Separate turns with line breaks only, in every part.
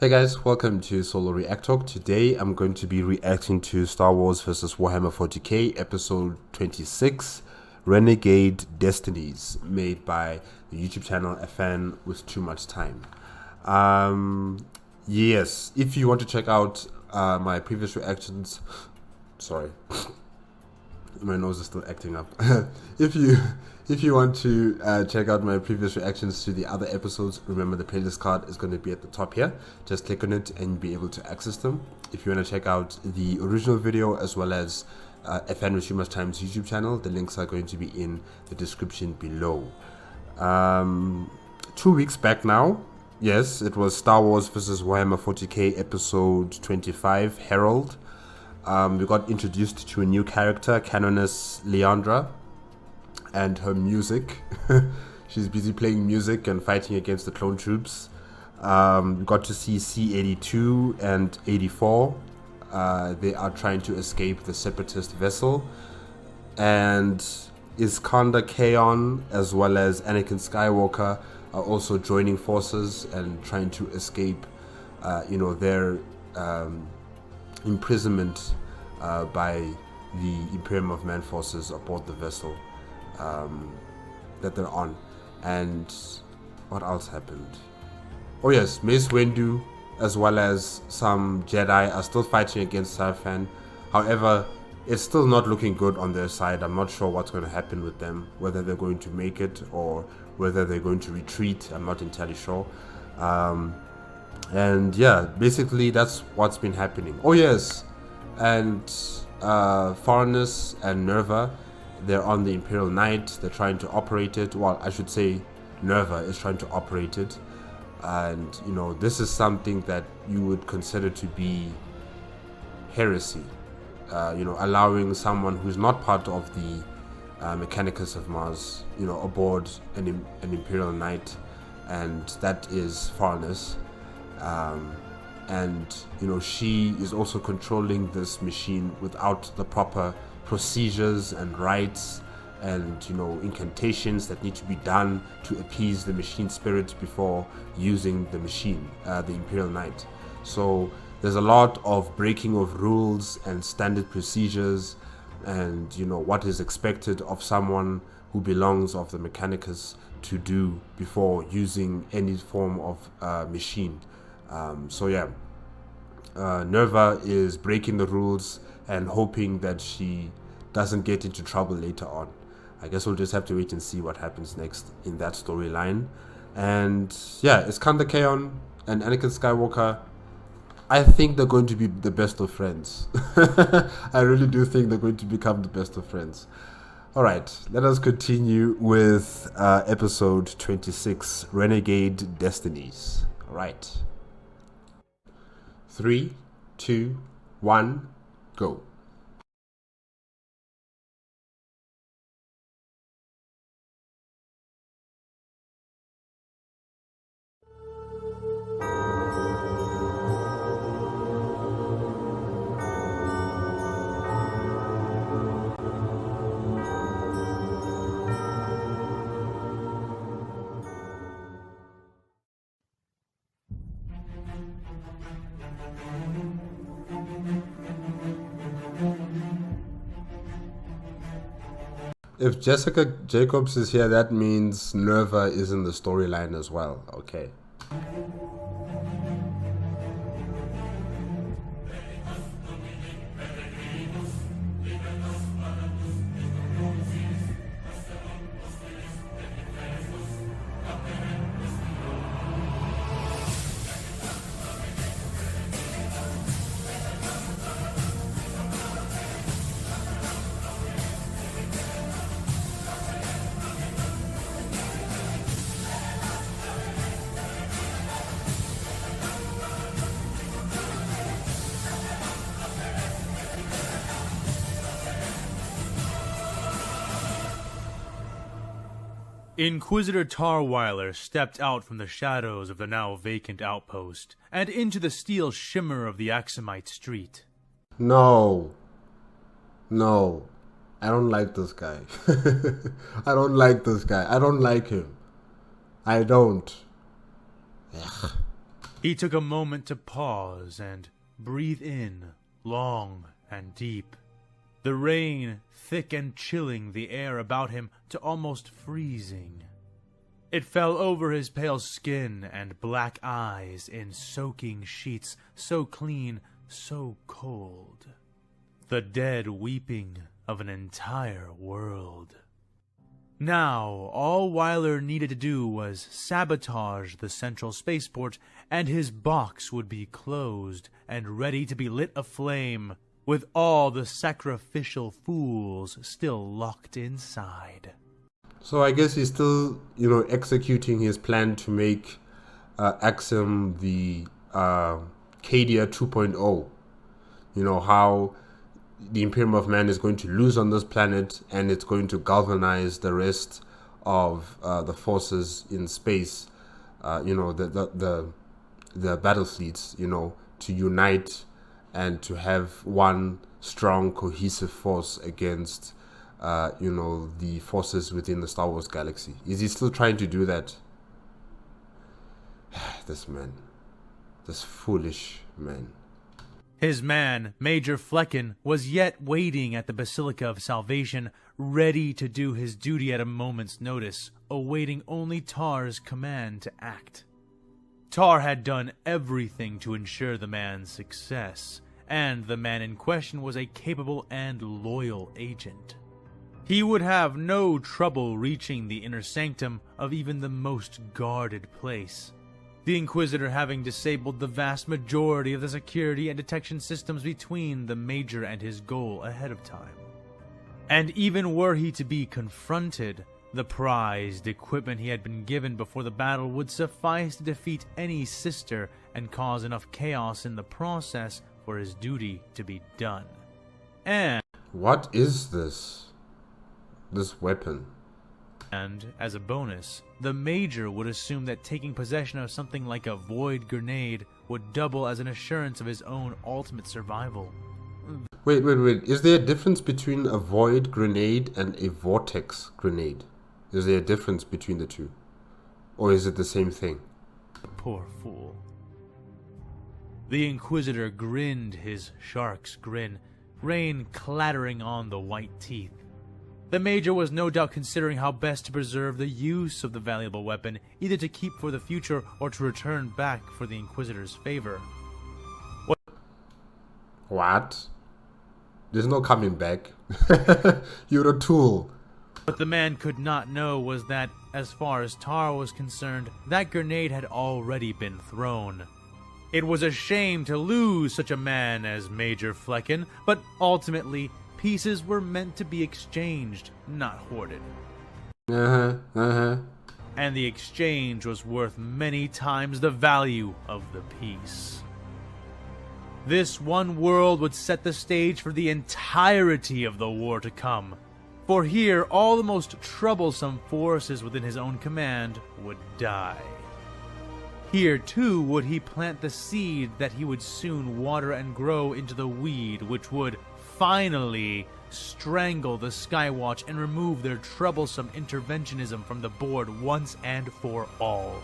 Hey guys, welcome to Solo ReacTalk. Today I'm going to be reacting to Star Wars vs. Warhammer 40K episode 26, Renegade Destinies, made by the YouTube channel AFanWithTooMuchTime. Yes, if you want to check out my previous reactions, sorry, my nose is still acting up. if you want to check out my previous reactions to the other episodes, remember the playlist card is going to be at the top here. Just click on it and you'll be able to access them. If you want to check out the original video as well as AFanWithTooMuchTime's YouTube channel, the links are going to be in the description below. 2 weeks back now, yes, it was Star Wars vs. Warhammer 40K episode 25, Herald. We got introduced to a new character, Canoness Leandra, and her music. She's busy playing music and fighting against the clone troops. We got to see C-82 and 84. They are trying to escape the separatist vessel. And Iskandar Kaon as well as Anakin Skywalker are also joining forces and trying to escape their imprisonment by the Imperium of Man forces aboard the vessel that they're on. And what else happened? Oh yes, Mace Windu as well as some Jedi are still fighting against Sarfan. However, it's still not looking good on their side. I'm not sure what's going to happen with them, whether they're going to make it or whether they're going to retreat. I'm not entirely sure. And yeah, basically that's what's been happening. Oh yes, and Foreigners and Nerva, they're on the Imperial Knight. They're trying to operate it. Well, I should say Nerva is trying to operate it. And this is something that you would consider to be heresy. Allowing someone who's not part of the Mechanicus of Mars, aboard an Imperial Knight, and that is Foreigners. And she is also controlling this machine without the proper procedures and rites and incantations that need to be done to appease the machine spirit before using the machine, the Imperial Knight. So there's a lot of breaking of rules and standard procedures and what is expected of someone who belongs of the Mechanicus to do before using any form of machine. So yeah, Nerva is breaking the rules and hoping that she doesn't get into trouble later on. I guess we'll just have to wait and see what happens next in that storyline. And yeah, Iskandar Kaon and Anakin Skywalker, I think they're going to be the best of friends. I really do think they're going to become the best of friends. Alright, let us continue with episode 26, Renegade Destinies. Alright. 3, 2, 1, go. If Jessica Jacobs is here, that means Nerva is in the storyline as well. Okay.
Inquisitor Tarweiler stepped out from the shadows of the now vacant outpost and into the steel shimmer of the Axumite street.
No. No. I don't like this guy. I don't like this guy. I don't like him. I don't. Ugh.
He took a moment to pause and breathe in, long and deep. The rain, thick and chilling the air about him to almost freezing. It fell over his pale skin and black eyes in soaking sheets, so clean, so cold. The dead weeping of an entire world. Now, all Wyler needed to do was sabotage the central spaceport, and his box would be closed and ready to be lit aflame, with all the sacrificial fools still locked inside.
So I guess he's still, executing his plan to make Axum the Cadia 2.0. How the Imperium of Man is going to lose on this planet, and it's going to galvanize the rest of the forces in space, the battle fleets, to unite and to have one strong, cohesive force against, the forces within the Star Wars galaxy. Is he still trying to do that? This man. This foolish man.
His man, Major Flecken, was yet waiting at the Basilica of Salvation, ready to do his duty at a moment's notice, awaiting only Tar's command to act. Tar had done everything to ensure the man's success, and the man in question was a capable and loyal agent. He would have no trouble reaching the inner sanctum of even the most guarded place, the Inquisitor having disabled the vast majority of the security and detection systems between the Major and his goal ahead of time. And even were he to be confronted, the prized equipment he had been given before the battle would suffice to defeat any sister and cause enough chaos in the process for his duty to be done. And
what is this weapon?
And, as a bonus, the Major would assume that taking possession of something like a void grenade would double as an assurance of his own ultimate survival.
Wait. Is there a difference between a void grenade and a vortex grenade? Is there a difference between the two? Or is it the same thing?
Poor fool. The Inquisitor grinned his shark's grin, rain clattering on the white teeth. The Major was no doubt considering how best to preserve the use of the valuable weapon, either to keep for the future or to return back for the Inquisitor's favor.
What? There's no coming back. You're a tool.
What the man could not know was that, as far as Tar was concerned, that grenade had already been thrown. It was a shame to lose such a man as Major Flecken, but ultimately, pieces were meant to be exchanged, not hoarded. And the exchange was worth many times the value of the piece. This one world would set the stage for the entirety of the war to come. For here, all the most troublesome forces within his own command would die. Here, too, would he plant the seed that he would soon water and grow into the weed which would finally strangle the Skywatch and remove their troublesome interventionism from the board once and for all.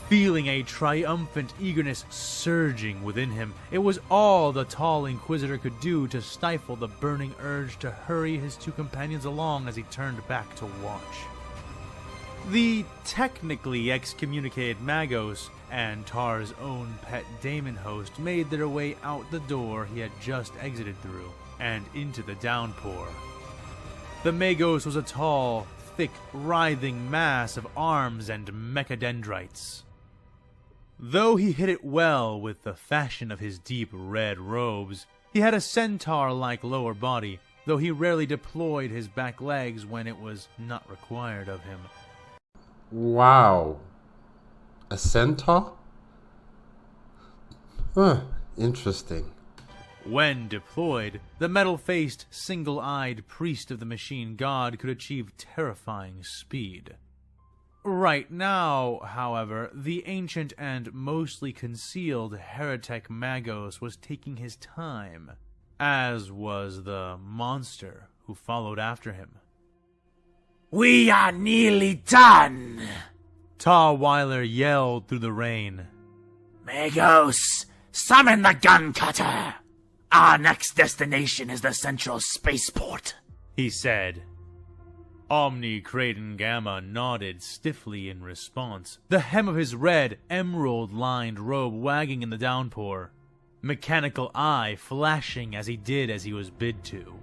Feeling a triumphant eagerness surging within him, it was all the tall Inquisitor could do to stifle the burning urge to hurry his two companions along as he turned back to watch. The technically excommunicated Magos and Tar's own pet Daemon host made their way out the door he had just exited through, and into the downpour. The Magos was a tall, thick, writhing mass of arms and mechadendrites. Though he hit it well with the fashion of his deep red robes, he had a centaur-like lower body, though he rarely deployed his back legs when it was not required of him.
Wow. A centaur? Interesting.
When deployed, the metal-faced, single-eyed priest of the machine god could achieve terrifying speed. Right now, however, the ancient and mostly concealed heretic Magos was taking his time, as was the monster who followed after him.
"We are nearly done,"
Tar Wyler yelled through the rain.
Magos, summon the gun cutter. Our next destination is the central spaceport,
he said. Omni Kraden Gamma nodded stiffly in response, the hem of his red, emerald-lined robe wagging in the downpour, mechanical eye flashing as he did as he was bid to.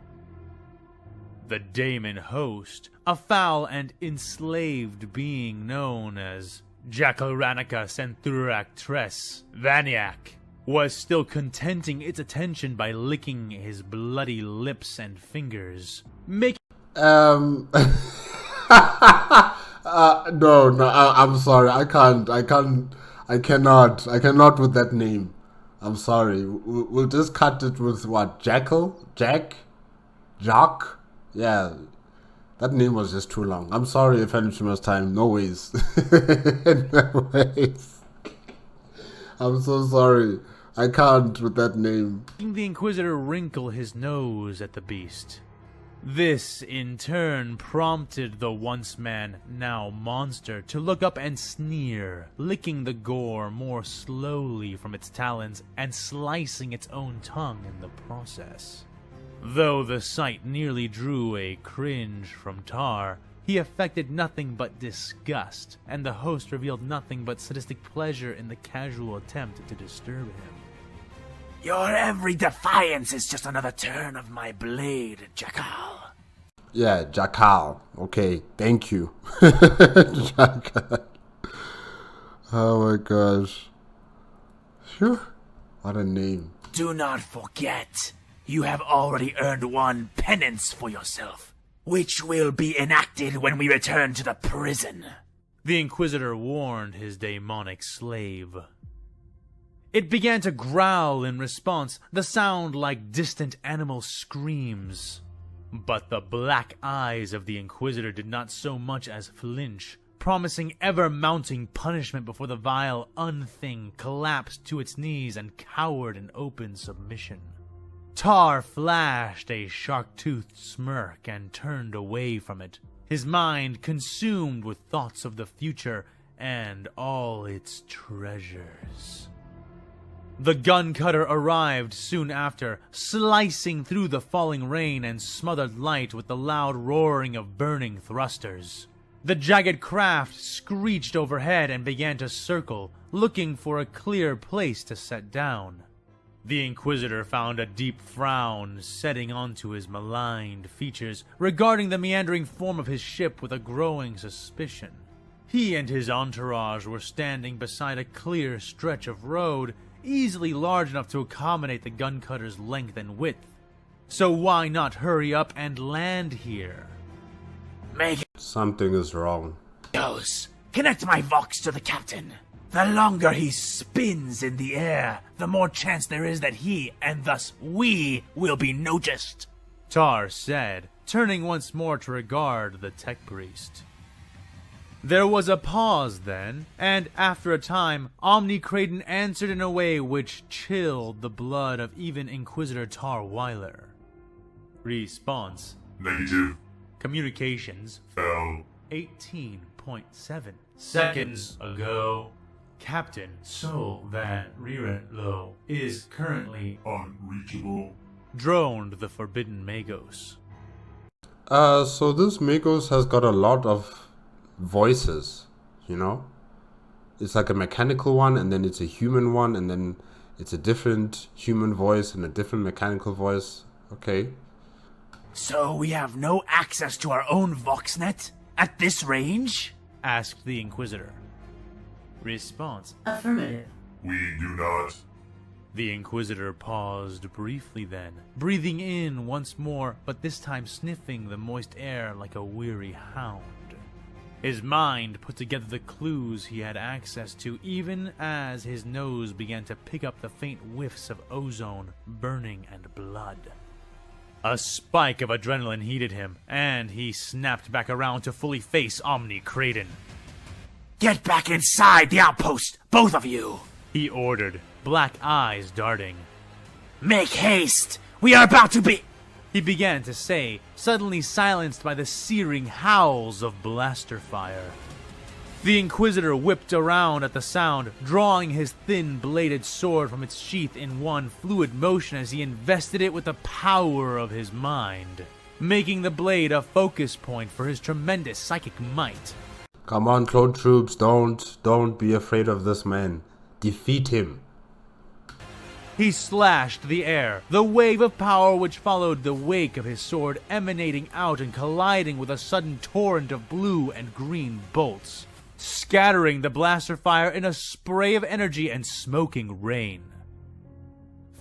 The daemon host, a foul and enslaved being known as Jackaranica Centhurak Tres Vaniac, was still contenting its attention by licking his bloody lips and fingers, making
no, I'm sorry. I cannot with that name. I'm sorry. We'll just cut it with what? Jackal? Jack? Jock? Yeah. That name was just too long. I'm sorry, AFanWithTooMuchTime. No ways. No ways. I'm so sorry. I can't with that name.
The Inquisitor wrinkle his nose at the beast. This, in turn, prompted the once man, now monster, to look up and sneer, licking the gore more slowly from its talons and slicing its own tongue in the process. Though the sight nearly drew a cringe from Tar, he affected nothing but disgust, and the host revealed nothing but sadistic pleasure in the casual attempt to disturb him.
Your every defiance is just another turn of my blade, Jackal.
Yeah, Jackal. Okay, thank you. Jackal. Oh my gosh. Phew. What a name.
Do not forget, you have already earned one penance for yourself, which will be enacted when we return to the prison.
The Inquisitor warned his demonic slave. It began to growl in response, the sound like distant animal screams. But the black eyes of the Inquisitor did not so much as flinch, promising ever-mounting punishment before the vile unthing collapsed to its knees and cowered in open submission. Tar flashed a shark-toothed smirk and turned away from it, his mind consumed with thoughts of the future and all its treasures. The gun cutter arrived soon after, slicing through the falling rain and smothered light with the loud roaring of burning thrusters. The jagged craft screeched overhead and began to circle, looking for a clear place to set down. The Inquisitor found a deep frown setting onto his maligned features, regarding the meandering form of his ship with a growing suspicion. He and his entourage were standing beside a clear stretch of road, easily large enough to accommodate the gun cutter's length and width. So why not hurry up and land here?
Something is wrong.
Magos, connect my Vox to the captain. The longer he spins in the air, the more chance there is that he, and thus we, will be noticed.
Tar said, turning once more to regard the tech priest. There was a pause then, and after a time, Omni Kraden answered in a way which chilled the blood of even Inquisitor Tar Weiler. Response:
Negative.
Communications
Fell.
18.7 seconds ago. Captain Sol Van Rierentlo is currently
Unreachable.
droned the forbidden Magos.
So this Magos has got a lot of voices, you know? It's like a mechanical one, and then it's a human one, and then it's a different human voice and a different mechanical voice. Okay.
So we have no access to our own Voxnet at this range?
Asked the Inquisitor. Response:
Affirmative.
We do not.
The Inquisitor paused briefly then, breathing in once more, but this time sniffing the moist air like a weary hound. His mind put together the clues he had access to, even as his nose began to pick up the faint whiffs of ozone, burning, and blood. A spike of adrenaline heated him, and he snapped back around to fully face Omni Kraden.
Get back inside the outpost, both of you!
He ordered, black eyes darting.
Make haste! We are about to be...
He began to say, suddenly silenced by the searing howls of blaster fire. The Inquisitor whipped around at the sound, drawing his thin-bladed sword from its sheath in one fluid motion as he invested it with the power of his mind, making the blade a focus point for his tremendous psychic might.
Come on, clone troops, don't be afraid of this man. Defeat him.
He slashed the air, the wave of power which followed the wake of his sword emanating out and colliding with a sudden torrent of blue and green bolts, scattering the blaster fire in a spray of energy and smoking rain.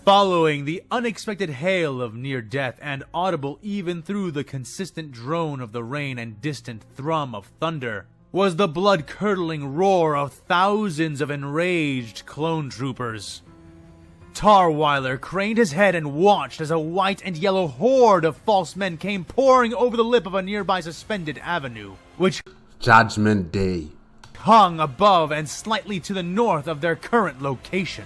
Following the unexpected hail of near death and audible even through the consistent drone of the rain and distant thrum of thunder, was the blood-curdling roar of thousands of enraged clone troopers. Tarweiler craned his head and watched as a white and yellow horde of false men came pouring over the lip of a nearby suspended avenue, which
Judgment Day
hung above and slightly to the north of their current location.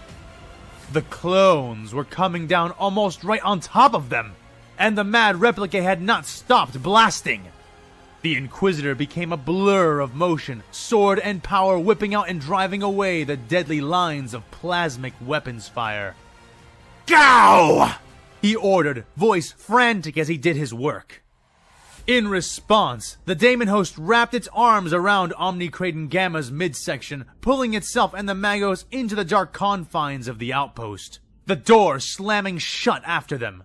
The clones were coming down almost right on top of them, and the mad replica had not stopped blasting. The Inquisitor became a blur of motion, sword and power whipping out and driving away the deadly lines of plasmic weapons fire. "Go!" he ordered, voice frantic as he did his work. In response, the Daemon host wrapped its arms around Omnicraten Gamma's midsection, pulling itself and the Magos into the dark confines of the outpost, the door slamming shut after them.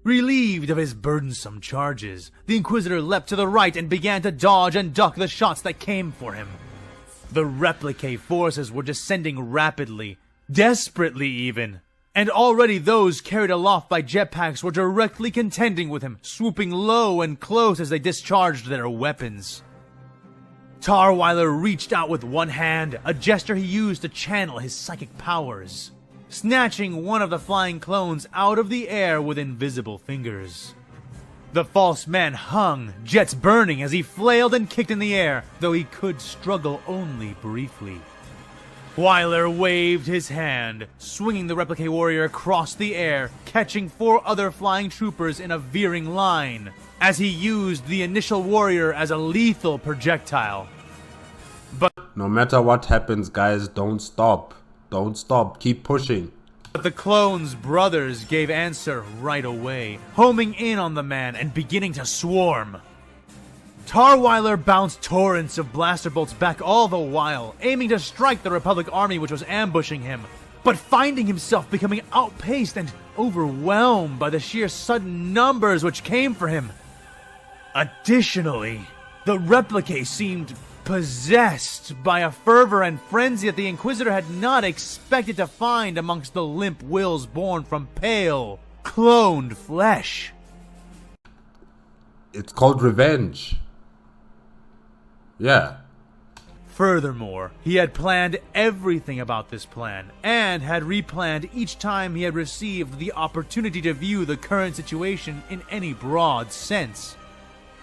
Relieved of his burdensome charges, the Inquisitor leapt to the right and began to dodge and duck the shots that came for him. The Replicate forces were descending rapidly, desperately even, and already those carried aloft by jetpacks were directly contending with him, swooping low and close as they discharged their weapons. Tarweiler reached out with one hand, a gesture he used to channel his psychic powers, snatching one of the flying clones out of the air with invisible fingers. The false man hung, jets burning as he flailed and kicked in the air, though he could struggle only briefly. Weiler waved his hand, swinging the Replicate warrior across the air, catching 4 other flying troopers in a veering line, as he used the initial warrior as a lethal projectile. But
no matter what happens, guys, don't stop. Don't stop. Keep pushing.
the clone's brothers gave answer right away, homing in on the man and beginning to swarm. Tarweiler bounced torrents of blaster bolts back all the while, aiming to strike the Republic army which was ambushing him, but finding himself becoming outpaced and overwhelmed by the sheer sudden numbers which came for him. Additionally, the Replicate seemed possessed by a fervor and frenzy that the Inquisitor had not expected to find amongst the limp wills born from pale, cloned flesh.
It's called revenge. Yeah.
Furthermore, he had planned everything about this plan, and had replanned each time he had received the opportunity to view the current situation in any broad sense.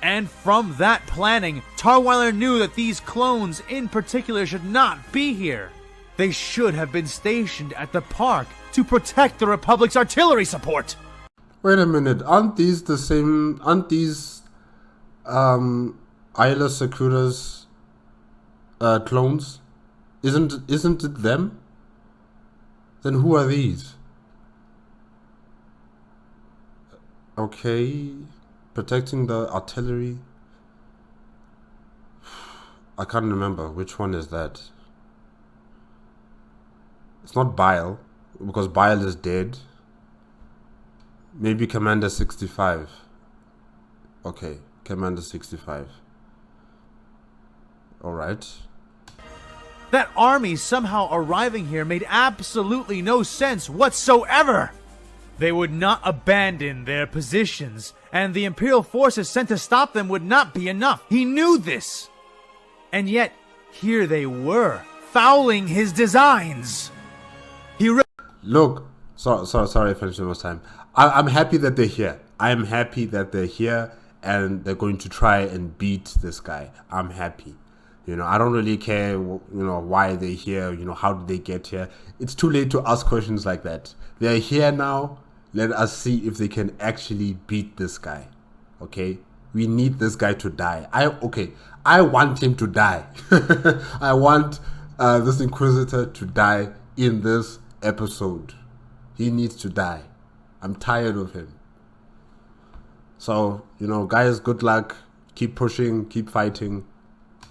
And from that planning, Tarweiler knew that these clones in particular should not be here. They should have been stationed at the park to protect the Republic's artillery support.
Wait a minute, aren't these the same, aren't these Isla Secura's clones? Isn't it them? Then who are these? Okay, protecting the artillery. I can't remember which one is that. It's not Bile, because Bile is dead. Maybe Commander 65. Okay, Commander 65. Alright.
That army somehow arriving here made absolutely no sense whatsoever. They would not abandon their positions, and the Imperial forces sent to stop them would not be enough. He knew this. And yet, here they were, fouling his designs.
Look, sorry if I finished most time. I'm happy that they're here. I'm happy that they're here and they're going to try and beat this guy. I'm happy. You know, I don't really care, you know, why they're here, you know, how did they get here. It's too late to ask questions like that. They're here now. Let us see if they can actually beat this guy. Okay? We need this guy to die. I want him to die. I want this Inquisitor to die in this episode. He needs to die. I'm tired of him. So, guys, good luck. Keep pushing, keep fighting.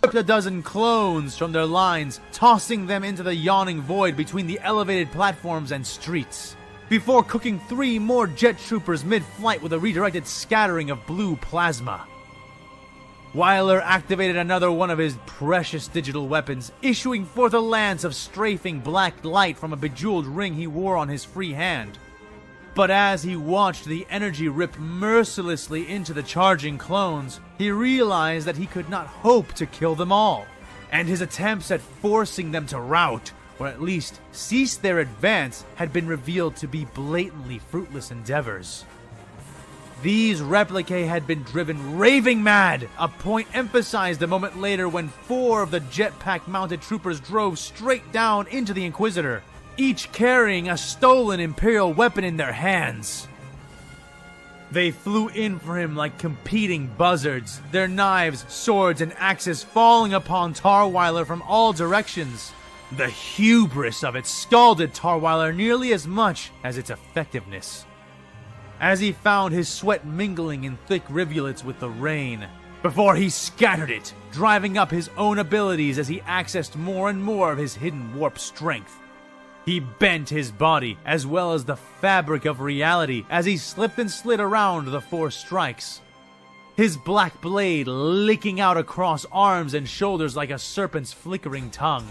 A dozen clones from their lines, tossing them into the yawning void between the elevated platforms and streets, before cooking 3 more jet troopers mid-flight with a redirected scattering of blue plasma. Wyler activated another one of his precious digital weapons, issuing forth a lance of strafing black light from a bejeweled ring he wore on his free hand. But as he watched the energy rip mercilessly into the charging clones, he realized that he could not hope to kill them all, and his attempts at forcing them to rout, or at least cease their advance, had been revealed to be blatantly fruitless endeavors. These replicae had been driven raving mad, a point emphasized a moment later when 4 of the jetpack-mounted troopers drove straight down into the Inquisitor, each carrying a stolen Imperial weapon in their hands. They flew in for him like competing buzzards, their knives, swords, and axes falling upon Tarwyler from all directions. The hubris of it scalded Tarwyler nearly as much as its effectiveness, as he found his sweat mingling in thick rivulets with the rain, before he scattered it, driving up his own abilities as he accessed more and more of his hidden warp strength. He bent his body, as well as the fabric of reality, as he slipped and slid around the 4 strikes, his black blade licking out across arms and shoulders like a serpent's flickering tongue.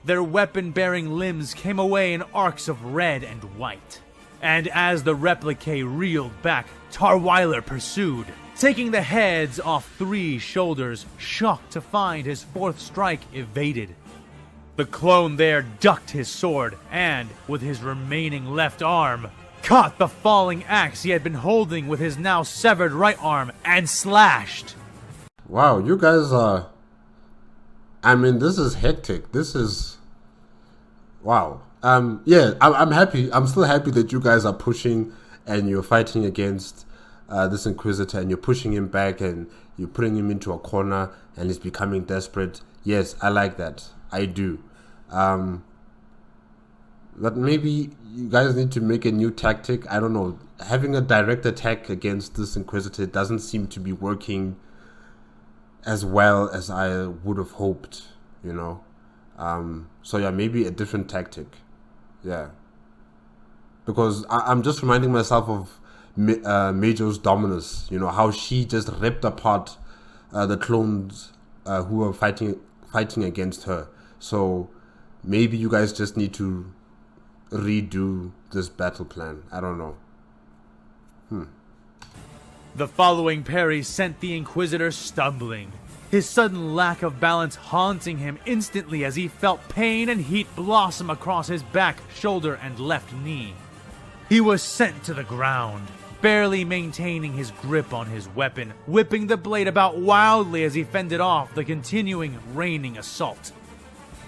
Their weapon-bearing limbs came away in arcs of red and white. And as the replicae reeled back, Tarwyler pursued, taking the heads off 3 shoulders, shocked to find his 4th strike evaded. The clone there ducked his sword and, with his remaining left arm, caught the falling axe he had been holding with his now severed right arm and slashed.
Wow, you guys are... this is hectic. This is... Wow. I'm happy. I'm still happy that you guys are pushing and you're fighting against this Inquisitor and you're pushing him back and you're putting him into a corner and he's becoming desperate. Yes, I like that. I do. But maybe you guys need to make a new tactic. I don't know. Having a direct attack against this Inquisitor doesn't seem to be working as well as I would have hoped, So yeah, maybe a different tactic. Yeah. Because I'm just reminding myself of Major's Dominus, how she just ripped apart the clones who were fighting against her. So maybe you guys just need to redo this battle plan. I don't know.
The following parry sent the Inquisitor stumbling, his sudden lack of balance haunting him instantly as he felt pain and heat blossom across his back, shoulder, and left knee. He was sent to the ground, barely maintaining his grip on his weapon, whipping the blade about wildly as he fended off the continuing raining assault.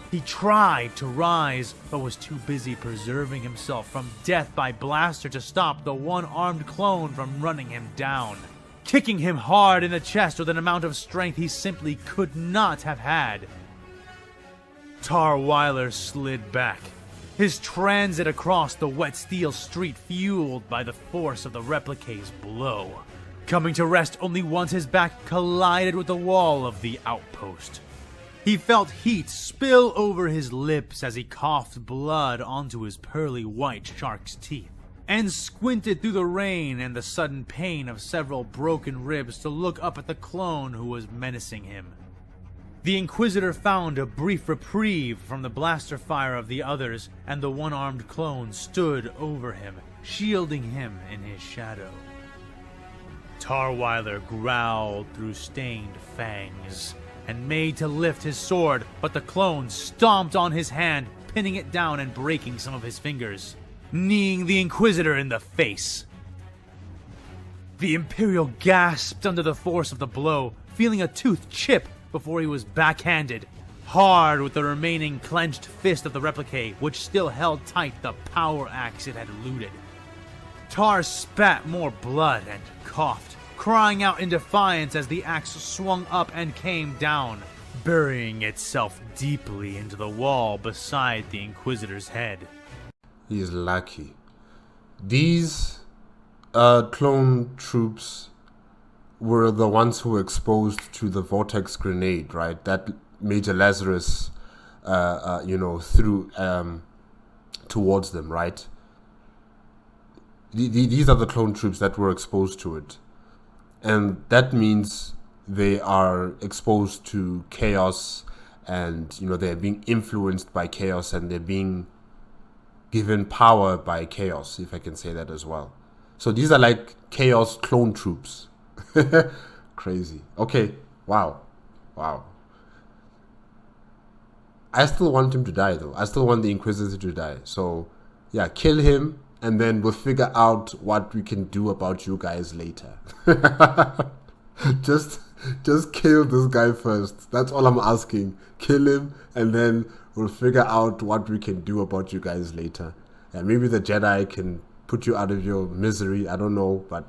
He tried to rise, but was too busy preserving himself from death by blaster to stop the one-armed clone from running him down, kicking him hard in the chest with an amount of strength he simply could not have had. Tarwyler slid back, his transit across the wet steel street fueled by the force of the replicae's blow, coming to rest only once his back collided with the wall of the outpost. He felt heat spill over his lips as he coughed blood onto his pearly white shark's teeth, and squinted through the rain and the sudden pain of several broken ribs to look up at the clone who was menacing him. The Inquisitor found a brief reprieve from the blaster fire of the others, and the one-armed clone stood over him, shielding him in his shadow. Tarwyler growled through stained fangs and made to lift his sword, but the clone stomped on his hand, pinning it down and breaking some of his fingers, kneeing the Inquisitor in the face. The Imperial gasped under the force of the blow, feeling a tooth chip before he was backhanded, hard with the remaining clenched fist of the replicae, which still held tight the power axe it had eluded. Tar spat more blood and coughed, crying out in defiance as the axe swung up and came down, burying itself deeply into the wall beside the Inquisitor's head.
He's lucky. These clone troops were the ones who were exposed to the vortex grenade, right? That Major Lazarus, threw towards them, right? These are the clone troops that were exposed to it. And that means they are exposed to chaos, and, they're being influenced by chaos, and they're being given power by chaos, if I can say that as well. So these are like chaos clone troops. Crazy. Okay. Wow. I still want him to die, though. I still want the Inquisitor to die. So, yeah, kill him, and then we'll figure out what we can do about you guys later. Just kill this guy first. That's all I'm asking. Kill him, and then we'll figure out what we can do about you guys later. And maybe the Jedi can put you out of your misery. I don't know, but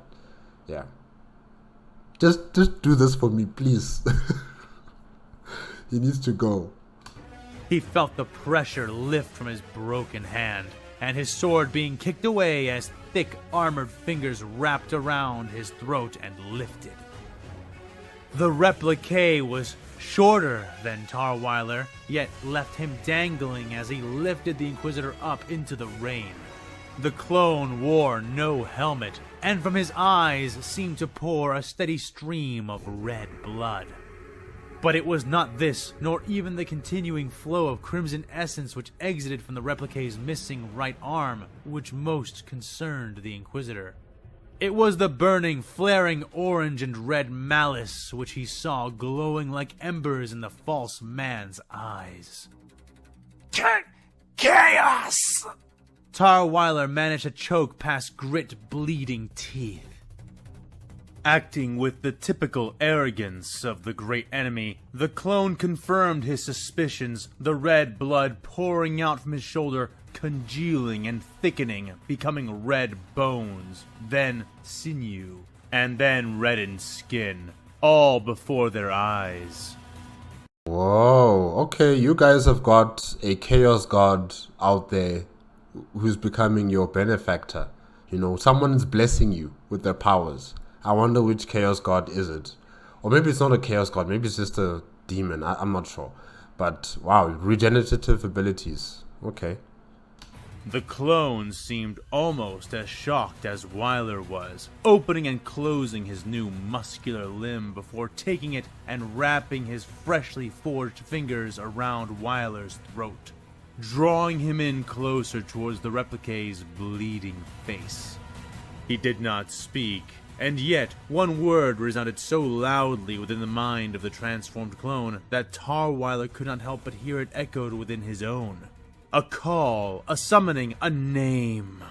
yeah. Just do this for me, please. He needs to go.
He felt the pressure lift from his broken hand, and his sword being kicked away as thick armored fingers wrapped around his throat and lifted. The replique was shorter than Tarweiler, yet left him dangling as he lifted the Inquisitor up into the rain. The clone wore no helmet, and from his eyes seemed to pour a steady stream of red blood. But it was not this, nor even the continuing flow of crimson essence which exited from the replique's missing right arm, which most concerned the Inquisitor. It was the burning, flaring orange and red malice which he saw glowing like embers in the false man's eyes.
Chaos!
Tarweiler managed to choke past grit, bleeding teeth. Acting with the typical arrogance of the great enemy, the clone confirmed his suspicions, the red blood pouring out from his shoulder, congealing and thickening, becoming red bones, then sinew, and then reddened skin, all before their eyes.
Whoa, okay, you guys have got a chaos god out there who's becoming your benefactor. Someone's blessing you with their powers. I wonder which chaos god is it. Or maybe it's not a chaos god, maybe it's just a demon, I'm not sure. But wow, regenerative abilities. Okay.
The clone seemed almost as shocked as Weiler was, opening and closing his new muscular limb before taking it and wrapping his freshly forged fingers around Weiler's throat, drawing him in closer towards the replique's bleeding face. He did not speak, and yet one word resounded so loudly within the mind of the transformed clone that Tarweiler could not help but hear it echoed within his own. A call, a summoning, a name.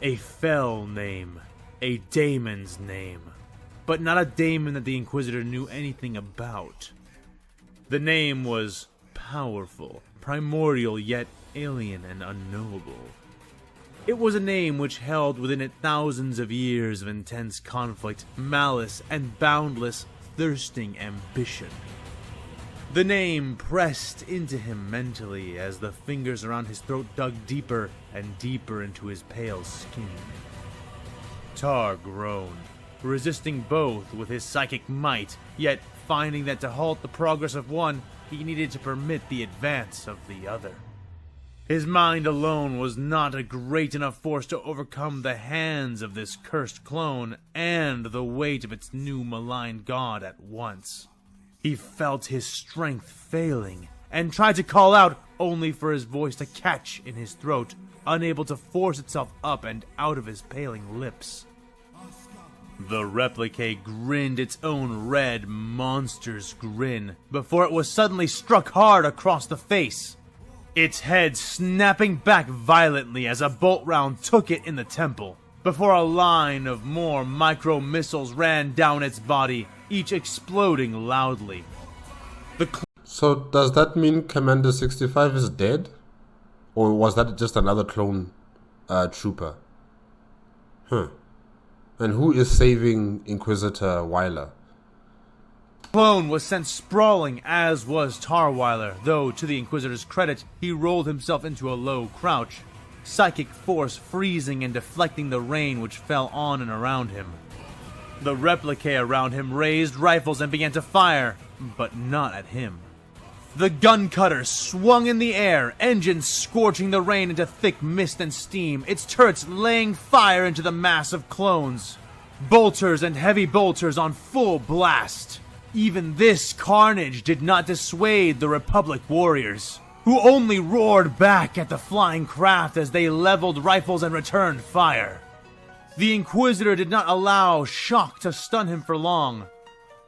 A fell name. A daemon's name. But not a daemon that the Inquisitor knew anything about. The name was powerful, primordial, yet alien and unknowable. It was a name which held within it thousands of years of intense conflict, malice, and boundless, thirsting ambition. The name pressed into him mentally as the fingers around his throat dug deeper and deeper into his pale skin. Tar groaned, resisting both with his psychic might, yet finding that to halt the progress of one, he needed to permit the advance of the other. His mind alone was not a great enough force to overcome the hands of this cursed clone and the weight of its new malign god at once. He felt his strength failing, and tried to call out, only for his voice to catch in his throat, unable to force itself up and out of his paling lips. The replique grinned its own red monster's grin, before it was suddenly struck hard across the face, its head snapping back violently as a bolt round took it in the temple, before a line of more micro-missiles ran down its body, each exploding loudly.
So does that mean Commander 65 is dead? Or was that just another clone trooper? And who is saving Inquisitor Weiler?
Clone was sent sprawling, as was Tarweiler, though to the Inquisitor's credit, he rolled himself into a low crouch, psychic force freezing and deflecting the rain which fell on and around him. The replicae around him raised rifles and began to fire, but not at him. The gun cutter swung in the air, engines scorching the rain into thick mist and steam, its turrets laying fire into the mass of clones. Bolters and heavy bolters on full blast. Even this carnage did not dissuade the Republic warriors, who only roared back at the flying craft as they leveled rifles and returned fire. The Inquisitor did not allow shock to stun him for long,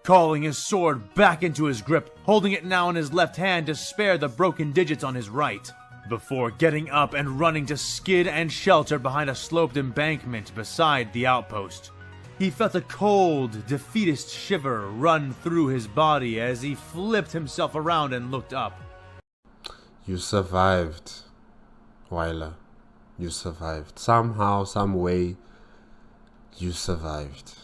calling his sword back into his grip, holding it now in his left hand to spare the broken digits on his right, before getting up and running to skid and shelter behind a sloped embankment beside the outpost. He felt a cold, defeatist shiver run through his body as he flipped himself around and looked up.
You survived, Weiler. You survived. Somehow, some way, you survived.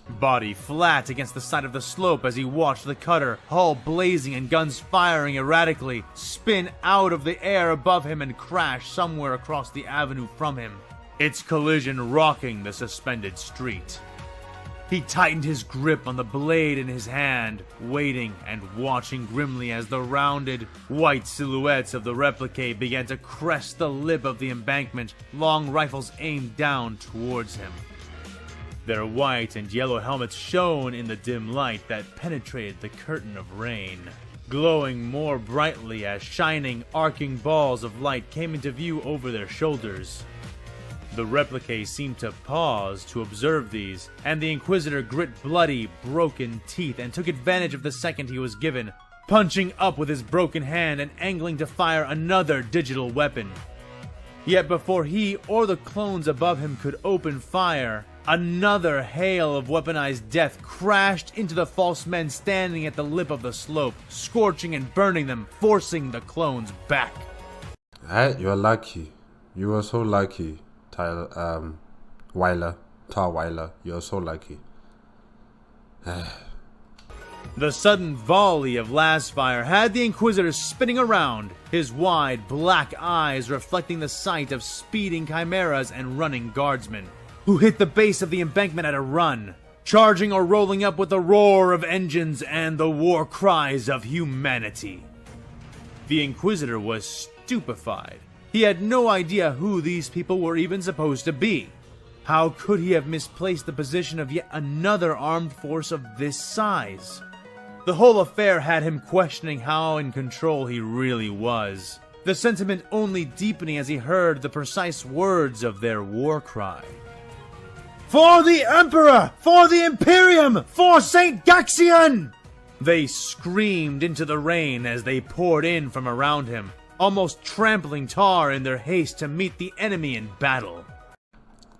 Body flat against the side of the slope as he watched the cutter, hull blazing and guns firing erratically, spin out of the air above him and crash somewhere across the avenue from him, its collision rocking the suspended street. He tightened his grip on the blade in his hand, waiting and watching grimly as the rounded, white silhouettes of the replicae began to crest the lip of the embankment, long rifles aimed down towards him. Their white and yellow helmets shone in the dim light that penetrated the curtain of rain, glowing more brightly as shining, arcing balls of light came into view over their shoulders. The replicae seemed to pause to observe these, and the Inquisitor grit bloody, broken teeth and took advantage of the second he was given, punching up with his broken hand and angling to fire another digital weapon. Yet before he or the clones above him could open fire, another hail of weaponized death crashed into the false men standing at the lip of the slope, scorching and burning them, forcing the clones back.
You are lucky. You are so lucky, Weiler. Tarweiler. You are so lucky.
The sudden volley of lasfire had the Inquisitor spinning around, his wide black eyes reflecting the sight of speeding chimeras and running guardsmen, who hit the base of the embankment at a run, charging or rolling up with the roar of engines and the war cries of humanity. The Inquisitor was stupefied. He had no idea who these people were even supposed to be. How could he have misplaced the position of yet another armed force of this size? The whole affair had him questioning how in control he really was, the sentiment only deepening as he heard the precise words of their war cry. "For the Emperor! For the Imperium! For Saint Gaxian!" They screamed into the rain as they poured in from around him, almost trampling Tar in their haste to meet the enemy in battle.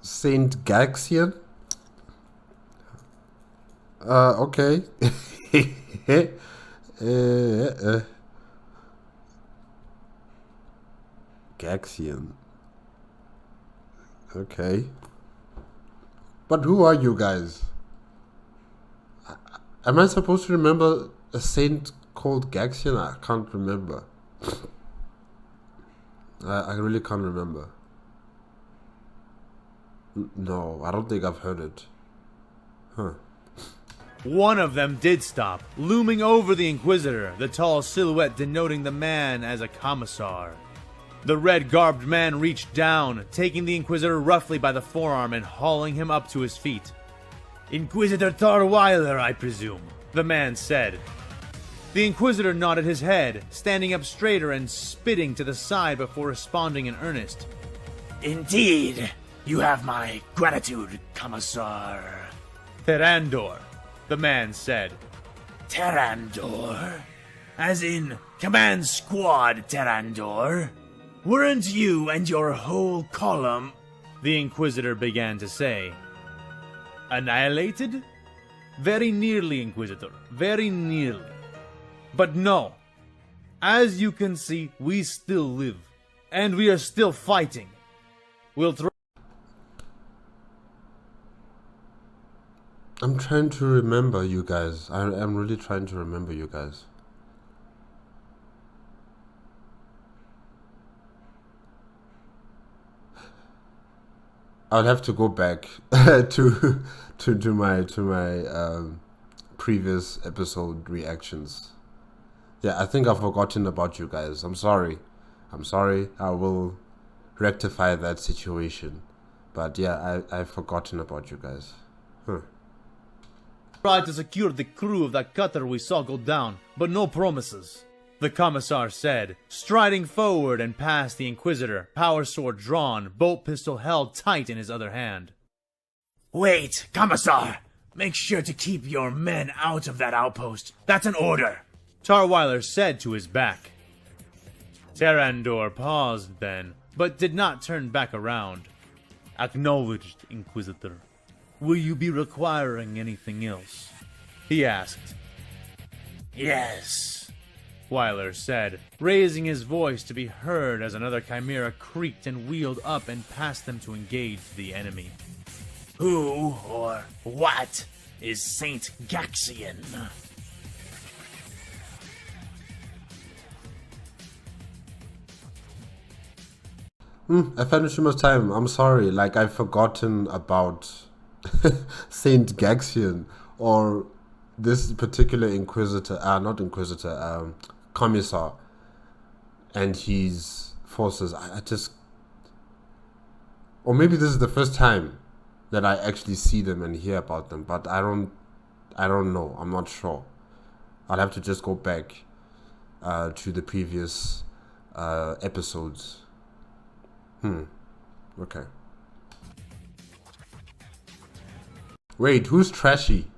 Saint Gaxian? Okay. Gaxian. Okay. But who are you guys? Am I supposed to remember a saint called Gaxian? I can't remember. I really can't remember. No, I don't think I've heard it. Huh.
One of them did stop, looming over the Inquisitor, the tall silhouette denoting the man as a commissar. The red-garbed man reached down, taking the Inquisitor roughly by the forearm and hauling him up to his feet. "Inquisitor Tarweiler, I presume," the man said. The Inquisitor nodded his head, standing up straighter and spitting to the side before responding in earnest.
"Indeed, you have my gratitude, Commissar."
"Terandor," the man said.
"Terandor? As in Command Squad Terandor? Weren't you and your whole column—"
the Inquisitor began to say. "Annihilated? Very nearly, Inquisitor, very nearly. But no. As you can see, we still live. And we are still fighting. We'll try..."
I'm trying to remember you guys. I'm really trying to remember you guys. I'll have to go back to my previous episode reactions. Yeah, I think I've forgotten about you guys. I'm sorry. I will rectify that situation. But yeah, I've forgotten about you guys.
Tried to secure the crew of that cutter we saw go down, but no promises. The Commissar said, striding forward and past the Inquisitor, power sword drawn, bolt pistol held tight in his other hand.
Wait, Commissar! Make sure to keep your men out of that outpost. That's an order.
Tarweiler said to his back. Terrandor paused then, but did not turn back around. Acknowledged, Inquisitor. Will you be requiring anything else? He asked.
Yes,
Weiler said, raising his voice to be heard as another chimera creaked and wheeled up and past them to engage the enemy.
Who or what is Saint Gaxian?
AFanWithTooMuchTime, I'm sorry, like I've forgotten about Saint Gaxian or this particular Commissar and his forces. I just, or maybe this is the first time that I actually see them and hear about them, but I don't know. I'm not sure. I'll have to just go back to the previous episodes. Okay. Wait, who's Trashy?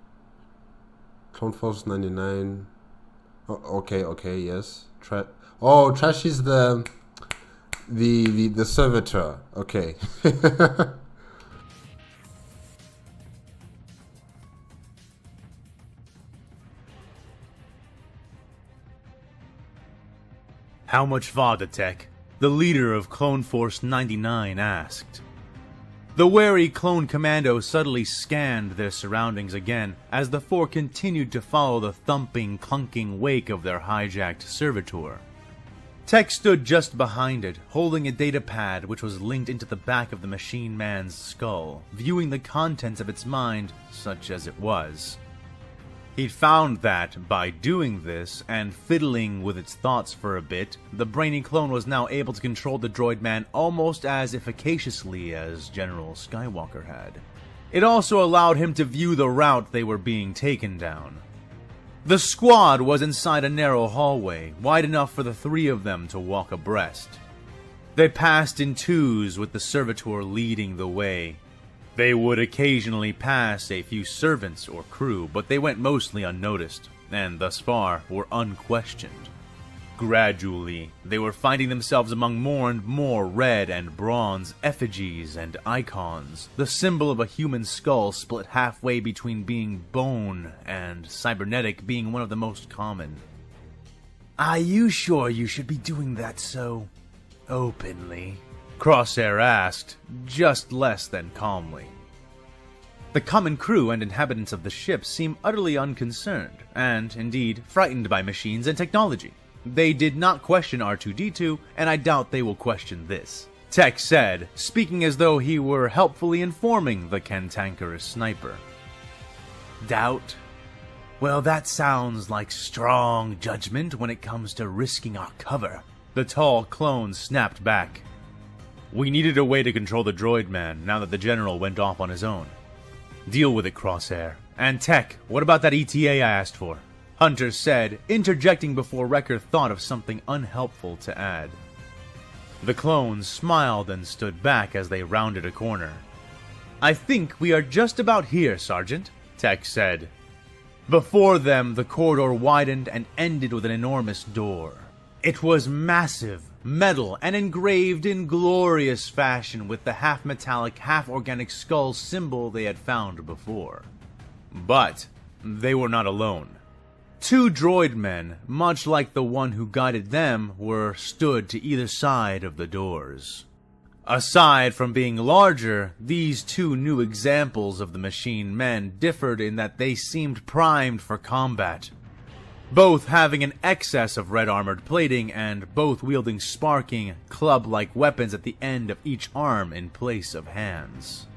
Clone Force 99. Oh, okay, yes. Trashy's the servitor. Okay.
How much Vadatek? The leader of Clone Force 99 asked. The wary clone commando subtly scanned their surroundings again as the four continued to follow the thumping, clunking wake of their hijacked servitor. Tech stood just behind it, holding a datapad which was linked into the back of the machine man's skull, viewing the contents of its mind such as it was. He'd found that, by doing this, and fiddling with its thoughts for a bit, the brainy clone was now able to control the droid man almost as efficaciously as General Skywalker had. It also allowed him to view the route they were being taken down. The squad was inside a narrow hallway, wide enough for the three of them to walk abreast. They passed in twos with the servitor leading the way. They would occasionally pass a few servants or crew, but they went mostly unnoticed, and thus far were unquestioned. Gradually, they were finding themselves among more and more red and bronze effigies and icons, the symbol of a human skull split halfway between being bone and cybernetic being one of the most common.
Are you sure you should be doing that so openly?
Crosshair asked, just less than calmly. The common crew and inhabitants of the ship seemed utterly unconcerned, and, indeed, frightened by machines and technology. They did not question R2-D2, and I doubt they will question this. Tech said, speaking as though he were helpfully informing the cantankerous sniper.
Doubt? Well, that sounds like strong judgment when it comes to risking our cover.
The tall clone snapped back. We needed a way to control the droid man now that the general went off on his own. Deal with it, Crosshair. And Tech, what about that ETA I asked for? Hunter said, interjecting before Wrecker thought of something unhelpful to add. The clone smiled and stood back as they rounded a corner. I think we are just about here, Sergeant, Tech said. Before them, the corridor widened and ended with an enormous door. It was massive, metal, and engraved in glorious fashion with the half-metallic, half-organic skull symbol they had found before. But they were not alone. Two droid men, much like the one who guided them, stood to either side of the doors. Aside from being larger, these two new examples of the machine men differed in that they seemed primed for combat. Both having an excess of red armored plating and both wielding sparking, club-like weapons at the end of each arm in place of hands.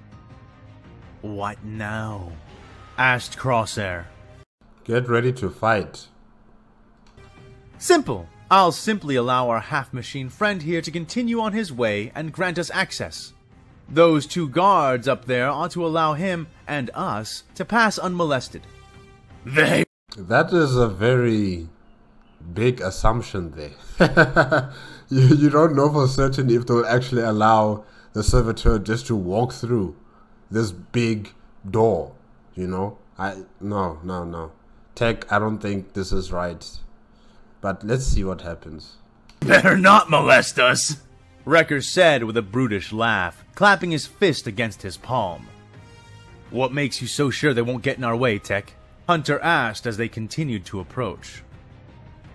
"What now?" asked Crosshair.
Get ready to fight.
"Simple. I'll simply allow our half-machine friend here to continue on his way and grant us access. Those two guards up there ought to allow him and us to pass unmolested."
That is a very big assumption there. you don't know for certain if they'll actually allow the servitor just to walk through this big door, you know? No. Tech, I don't think this is right. But let's see what happens.
"Better not molest us,"
Wrecker said with a brutish laugh, clapping his fist against his palm. "What makes you so sure they won't get in our way, Tech?" Hunter asked as they continued to approach.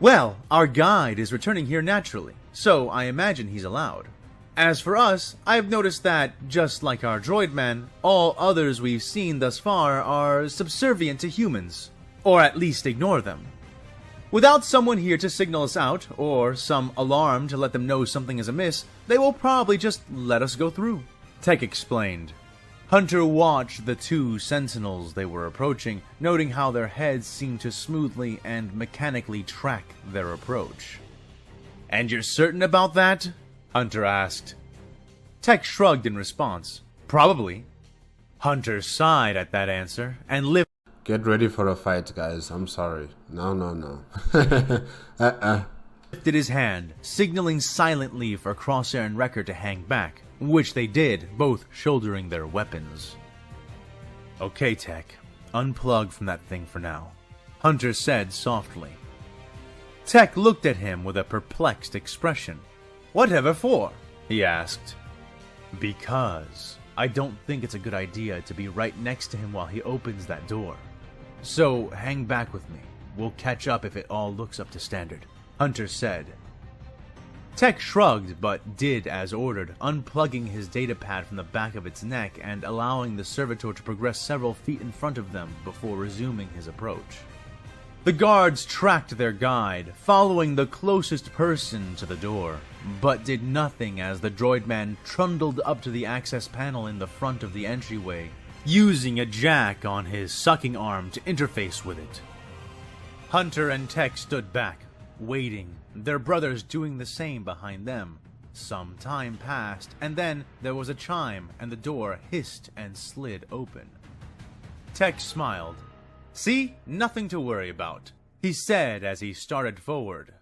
"Well, our guide is returning here naturally, so I imagine he's allowed. As for us, I've noticed that, just like our droid men, all others we've seen thus far are subservient to humans, or at least ignore them. Without someone here to signal us out, or some alarm to let them know something is amiss, they will probably just let us go through," Tech explained. Hunter watched the two sentinels they were approaching, noting how their heads seemed to smoothly and mechanically track their approach. "And you're certain about that?" Hunter asked. Tech shrugged in response. "Probably." Hunter sighed at that answer and lifted.
Get ready for a fight, guys. I'm sorry. No.
Lifted his hand, signaling silently for Crosshair and Wrecker to hang back, which they did, both shouldering their weapons. "Okay, Tech, unplug from that thing for now," Hunter said softly. Tech looked at him with a perplexed expression. "Whatever for?" he asked. "Because I don't think it's a good idea to be right next to him while he opens that door. So hang back with me. We'll catch up if it all looks up to standard," Hunter said. Tech shrugged, but did as ordered, unplugging his datapad from the back of its neck and allowing the servitor to progress several feet in front of them before resuming his approach. The guards tracked their guide, following the closest person to the door, but did nothing as the droid man trundled up to the access panel in the front of the entryway, using a jack on his sucking arm to interface with it. Hunter and Tech stood back, waiting, their brothers doing the same behind them. Some time passed, and then there was a chime, and the door hissed and slid open. Tech smiled. "See? Nothing to worry about," he said as he started forward.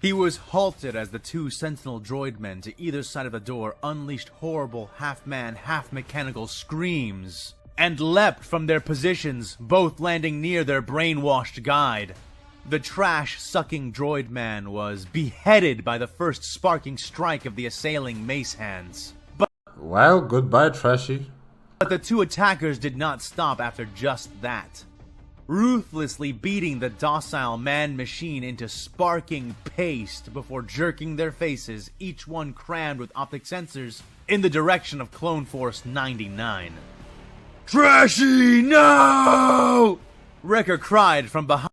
He was halted as the two sentinel droid men to either side of the door unleashed horrible half-man, half-mechanical screams and leapt from their positions, both landing near their brainwashed guide. The trash-sucking droid man was beheaded by the first sparking strike of the assailing mace hands.
Well, goodbye, Trashy.
But the two attackers did not stop after just that, ruthlessly beating the docile man-machine into sparking paste before jerking their faces, each one crammed with optic sensors, in the direction of Clone Force 99. "Trashy, no!" Wrecker cried from behind.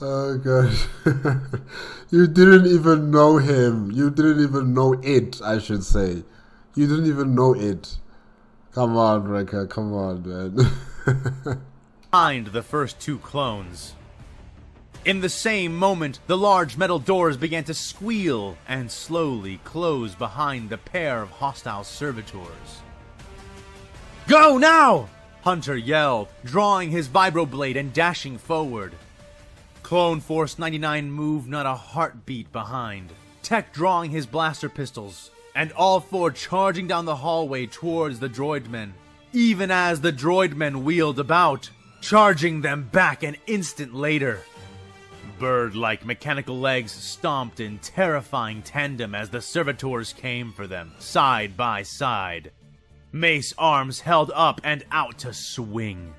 Oh gosh. You didn't even know him. You didn't even know it, I should say. You didn't even know it. Come on, Wrecker. Come on, man.
Behind the first two clones. In the same moment, the large metal doors began to squeal and slowly close behind the pair of hostile servitors. "Go now!" Hunter yelled, drawing his vibroblade and dashing forward. Clone Force 99 moved not a heartbeat behind, Tech drawing his blaster pistols, and all four charging down the hallway towards the droidmen, even as the droidmen wheeled about, charging them back an instant later. Bird-like mechanical legs stomped in terrifying tandem as the servitors came for them, side by side. Mace arms held up and out to swing.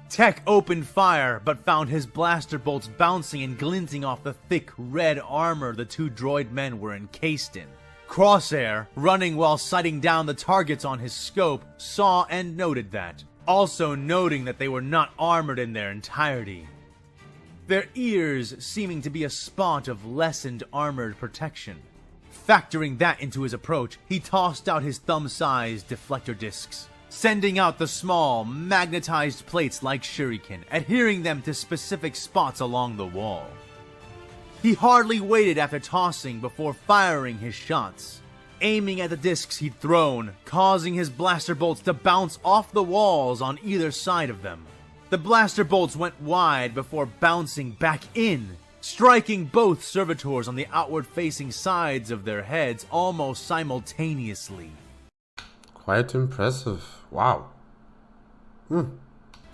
Tech opened fire, but found his blaster bolts bouncing and glinting off the thick red armor the two droid men were encased in. Crosshair, running while sighting down the targets on his scope, saw and noted that, also noting that they were not armored in their entirety. Their ears seeming to be a spot of lessened armored protection. Factoring that into his approach, he tossed out his thumb-sized deflector discs, sending out the small, magnetized plates like shuriken, adhering them to specific spots along the wall. He hardly waited after tossing before firing his shots, aiming at the discs he'd thrown, causing his blaster bolts to bounce off the walls on either side of them. The blaster bolts went wide before bouncing back in, striking both servitors on the outward-facing sides of their heads almost simultaneously.
Quite impressive. Wow.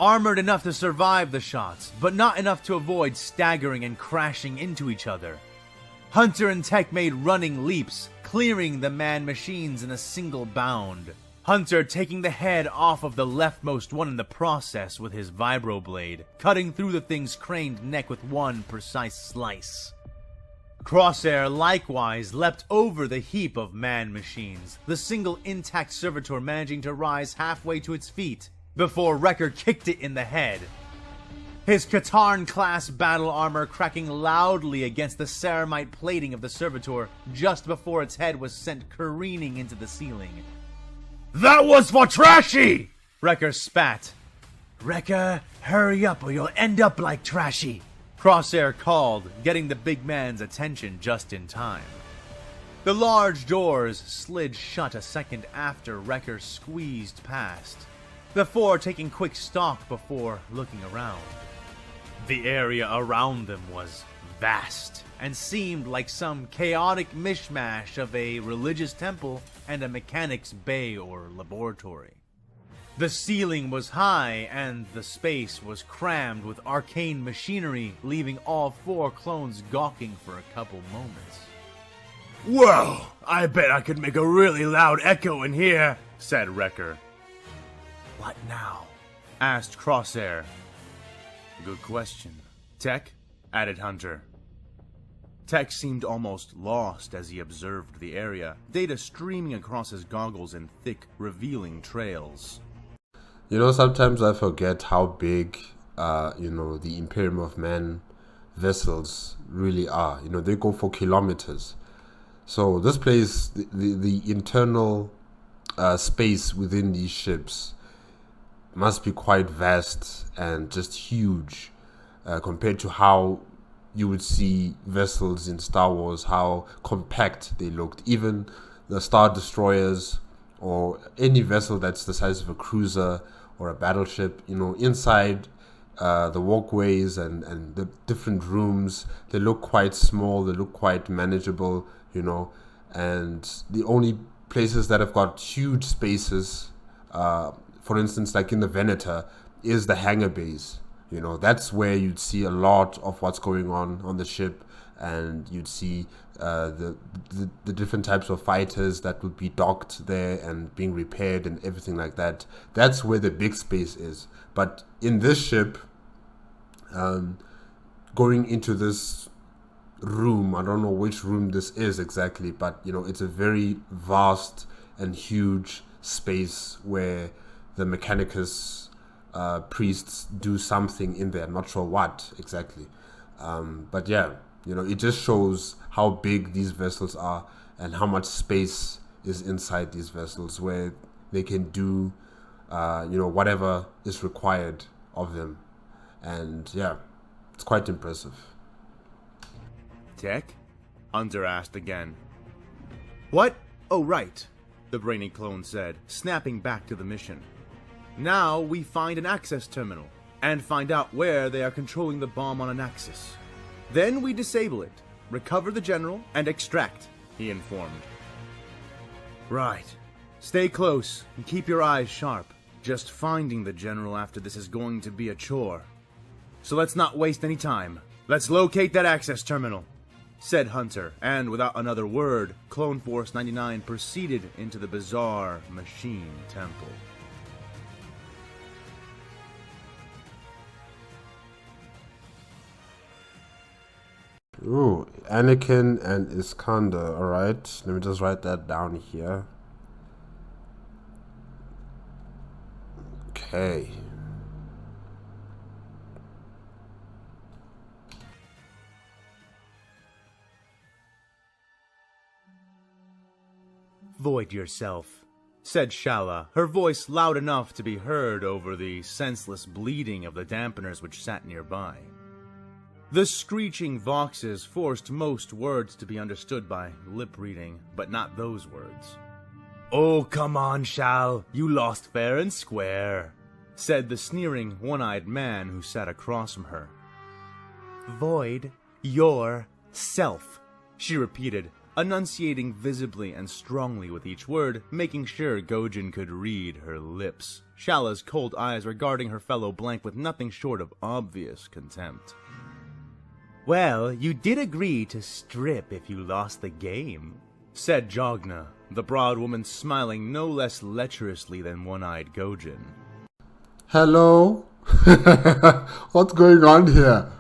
Armored enough to survive the shots, but not enough to avoid staggering and crashing into each other. Hunter and Tech made running leaps, clearing the man-machines in a single bound. Hunter taking the head off of the leftmost one in the process with his vibroblade, cutting through the thing's craned neck with one precise slice. Crosshair likewise leapt over the heap of man-machines, the single intact servitor managing to rise halfway to its feet, before Wrecker kicked it in the head. His Katarn-class battle armor cracking loudly against the ceramite plating of the servitor just before its head was sent careening into the ceiling.
That was for Trashy!
Wrecker spat.
Wrecker, hurry up or you'll end up like Trashy.
Crosshair called, getting the big man's attention just in time. The large doors slid shut a second after Wrecker squeezed past, the four taking quick stock before looking around. The area around them was vast, and seemed like some chaotic mishmash of a religious temple and a mechanics bay or laboratory. The ceiling was high, and the space was crammed with arcane machinery, leaving all four clones gawking for a couple moments.
Whoa, I bet I could make a really loud echo in here, said Wrecker.
What now? Asked Crosshair. Good question. Tech? Added Hunter. Tech seemed almost lost as he observed the area, data streaming across his goggles in thick, revealing trails.
You know, sometimes I forget how big, the Imperium of Man vessels really are. You know, they go for kilometers. So this place, the internal space within these ships must be quite vast and just huge compared to how you would see vessels in Star Wars, how compact they looked. Even the Star Destroyers or any vessel that's the size of a cruiser or a battleship, you know, inside the walkways and the different rooms, they look quite small, they look quite manageable, you know, and the only places that have got huge spaces, for instance, like in the Venator, is the hangar bays. You know, that's where you'd see a lot of what's going on the ship, and you'd see the different types of fighters that would be docked there and being repaired and everything like that. That's where the big space is. But in this ship, going into this room, I don't know which room this is exactly, but you know, it's a very vast and huge space where the Mechanicus priests do something in there. I'm not sure what exactly, but yeah, you know, it just shows how big these vessels are and how much space is inside these vessels, where they can do whatever is required of them. And yeah, it's quite impressive.
Tech? Hunter asked again. What? Oh, right, the brainy clone said, snapping back to the mission. Now we find an access terminal, and find out where they are controlling the bomb on an axis. Then we disable it, recover the general, and extract, he informed. Right. Stay close, and keep your eyes sharp. Just finding the general after this is going to be a chore. So let's not waste any time. Let's locate that access terminal, said Hunter, and without another word, Clone Force 99 proceeded into the bizarre machine temple.
Ooh, Anakin and Iskandar. Alright, let me just write that down here. Okay.
Void yourself, said Shala, her voice loud enough to be heard over the senseless bleating of the dampeners which sat nearby. The screeching voxes forced most words to be understood by lip reading, but not those words. "Oh, come on, Shal, you lost fair and square," said the sneering, one-eyed man who sat across from her. "Void yourself," she repeated, enunciating visibly and strongly with each word, making sure Gojin could read her lips, Shala's cold eyes regarding her fellow blank with nothing short of obvious contempt. "Well, you did agree to strip if you lost the game," said Jogna, the broad woman smiling no less lecherously than one-eyed Gojin.
Hello? What's going on here?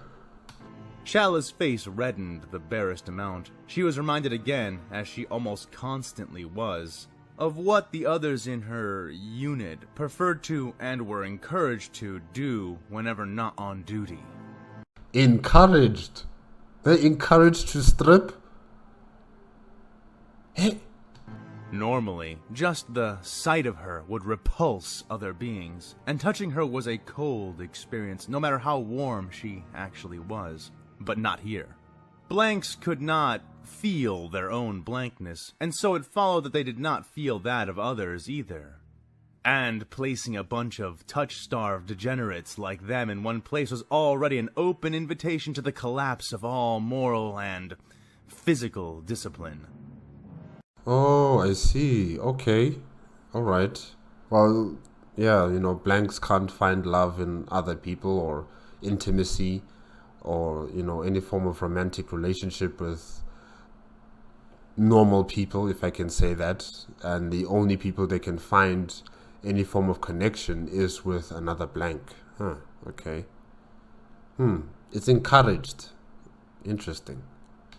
Shala's face reddened the barest amount. She was reminded again, as she almost constantly was, of what the others in her unit preferred to and were encouraged to do whenever not on duty.
Encouraged? They're encouraged to strip? Hey.
Normally, just the sight of her would repulse other beings, and touching her was a cold experience, no matter how warm she actually was. But not here. Blanks could not feel their own blankness, and so it followed that they did not feel that of others either. And placing a bunch of touch-starved degenerates like them in one place was already an open invitation to the collapse of all moral and physical discipline.
Oh, I see. Okay. Alright. Well, yeah, blanks can't find love in other people or intimacy or, any form of romantic relationship with normal people, if I can say that. And the only people they can find any form of connection is with another blank. Huh, okay. It's encouraged. Interesting.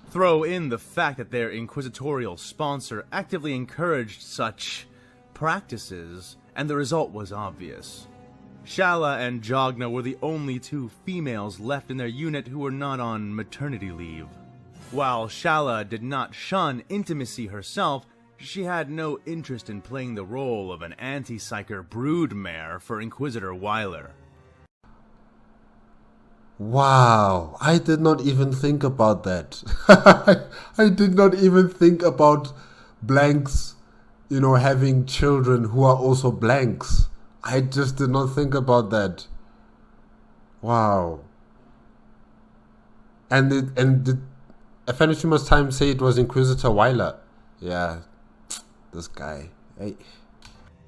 Throw in the fact that their inquisitorial sponsor actively encouraged such practices, and the result was obvious. Shala and Jogna were the only two females left in their unit who were not on maternity leave. While Shala did not shun intimacy herself, she had no interest in playing the role of an anti-psyker broodmare for Inquisitor Weiler.
Wow, I did not even think about that. I did not even think about blanks, having children who are also blanks. I just did not think about that. Wow. And did AFanWithTooMuchTime say it was Inquisitor Weiler? Yeah, this guy. Hey.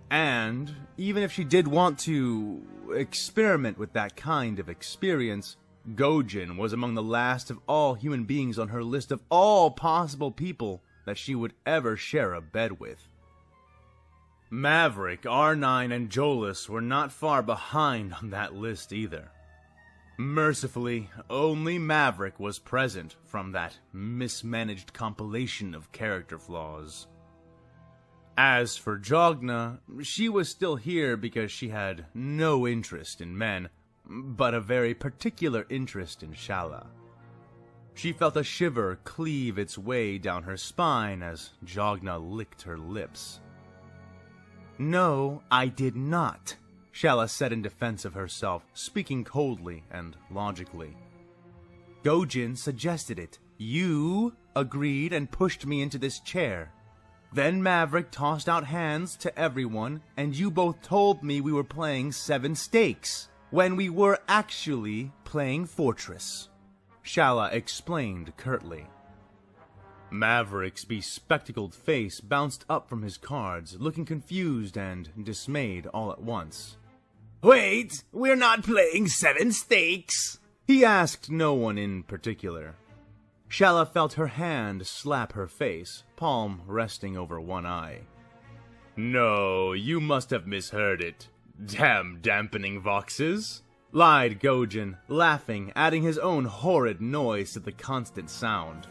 And even if she did want to experiment with that kind of experience, Gojin was among the last of all human beings on her list of all possible people that she would ever share a bed with. Maverick, R9, and Jolus were not far behind on that list either. Mercifully, only Maverick was present from that mismanaged compilation of character flaws. As for Jogna, she was still here because she had no interest in men, but a very particular interest in Shala. She felt a shiver cleave its way down her spine as Jogna licked her lips. "No, I did not," Shala said in defense of herself, speaking coldly and logically. "Gojin suggested it. You agreed and pushed me into this chair. Then Maverick tossed out hands to everyone, and you both told me we were playing 7 Stakes, when we were actually playing Fortress," Shala explained curtly. Maverick's bespectacled face bounced up from his cards, looking confused and dismayed all at once.
"Wait, we're not playing 7 Stakes?"
he asked no one in particular. Shala felt her hand slap her face, palm resting over one eye. "No, you must have misheard it. Damn dampening voxes. lied Gojin, laughing, adding his own horrid noise to the constant sound.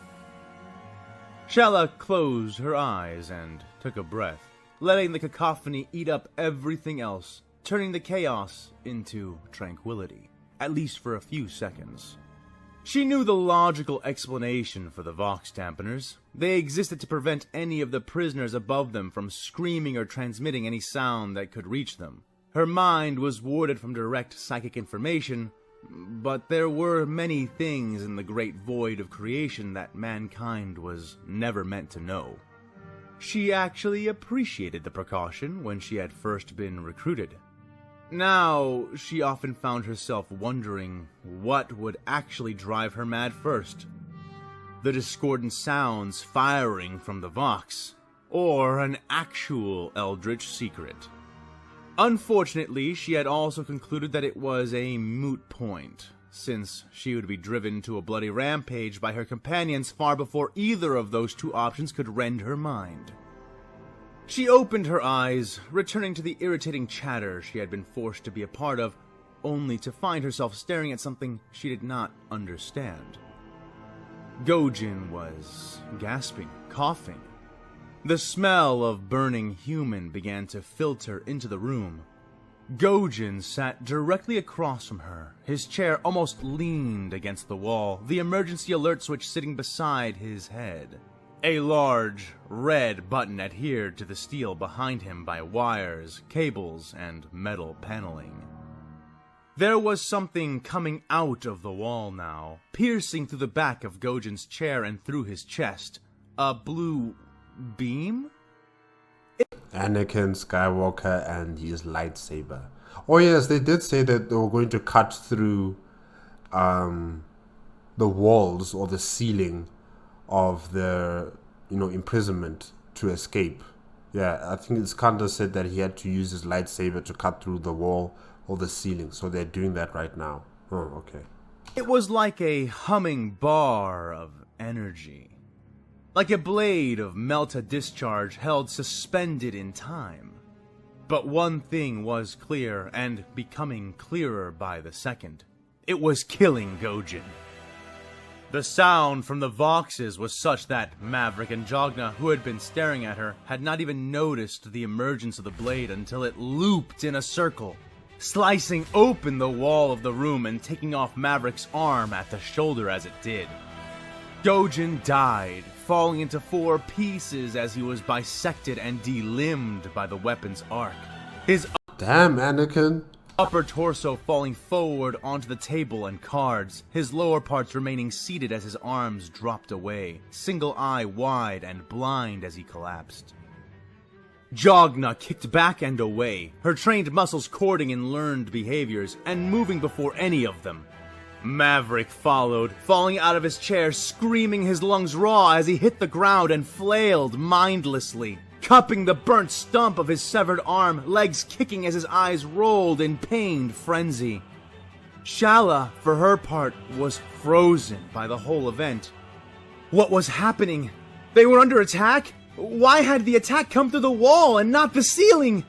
Shala closed her eyes and took a breath, letting the cacophony eat up everything else, turning the chaos into tranquility, at least for a few seconds. She knew the logical explanation for the Vox dampeners. They existed to prevent any of the prisoners above them from screaming or transmitting any sound that could reach them. Her mind was warded from direct psychic information, but there were many things in the great void of creation that mankind was never meant to know. She actually appreciated the precaution when she had first been recruited. Now, she often found herself wondering what would actually drive her mad first. The discordant sounds firing from the Vox, or an actual eldritch secret. Unfortunately, she had also concluded that it was a moot point, since she would be driven to a bloody rampage by her companions far before either of those two options could rend her mind. She opened her eyes, returning to the irritating chatter she had been forced to be a part of, only to find herself staring at something she did not understand. Gojin was gasping, coughing. The smell of burning human began to filter into the room. Gojin sat directly across from her, his chair almost leaned against the wall, the emergency alert switch sitting beside his head. A large, red button adhered to the steel behind him by wires, cables, and metal paneling. There was something coming out of the wall now, piercing through the back of Gojin's chair and through his chest. A blue beam?
Anakin Skywalker and his lightsaber. Oh yes, they did say that they were going to cut through the walls or the ceiling of the imprisonment to escape. Yeah, I think Iskandar said that he had to use his lightsaber to cut through the wall or the ceiling, so they're doing that right now. Oh, okay.
It was like a humming bar of energy. Like a blade of melta discharge held suspended in time. But one thing was clear, and becoming clearer by the second. It was killing Gojin. The sound from the Voxes was such that Maverick and Jogna, who had been staring at her, had not even noticed the emergence of the blade until it looped in a circle, slicing open the wall of the room and taking off Maverick's arm at the shoulder as it did. Gojin died, falling into 4 pieces as he was bisected and delimbed by the weapon's arc. His
Damn, Anakin.
upper torso falling forward onto the table and cards, his lower parts remaining seated as his arms dropped away, single eye wide and blind as he collapsed. Jogna kicked back and away, her trained muscles cording in learned behaviors and moving before any of them. Maverick followed, falling out of his chair, screaming his lungs raw as he hit the ground and flailed mindlessly, cupping the burnt stump of his severed arm, legs kicking as his eyes rolled in pained frenzy. Shala, for her part, was frozen by the whole event. What was happening? They were under attack? Why had the attack come through the wall and not the ceiling?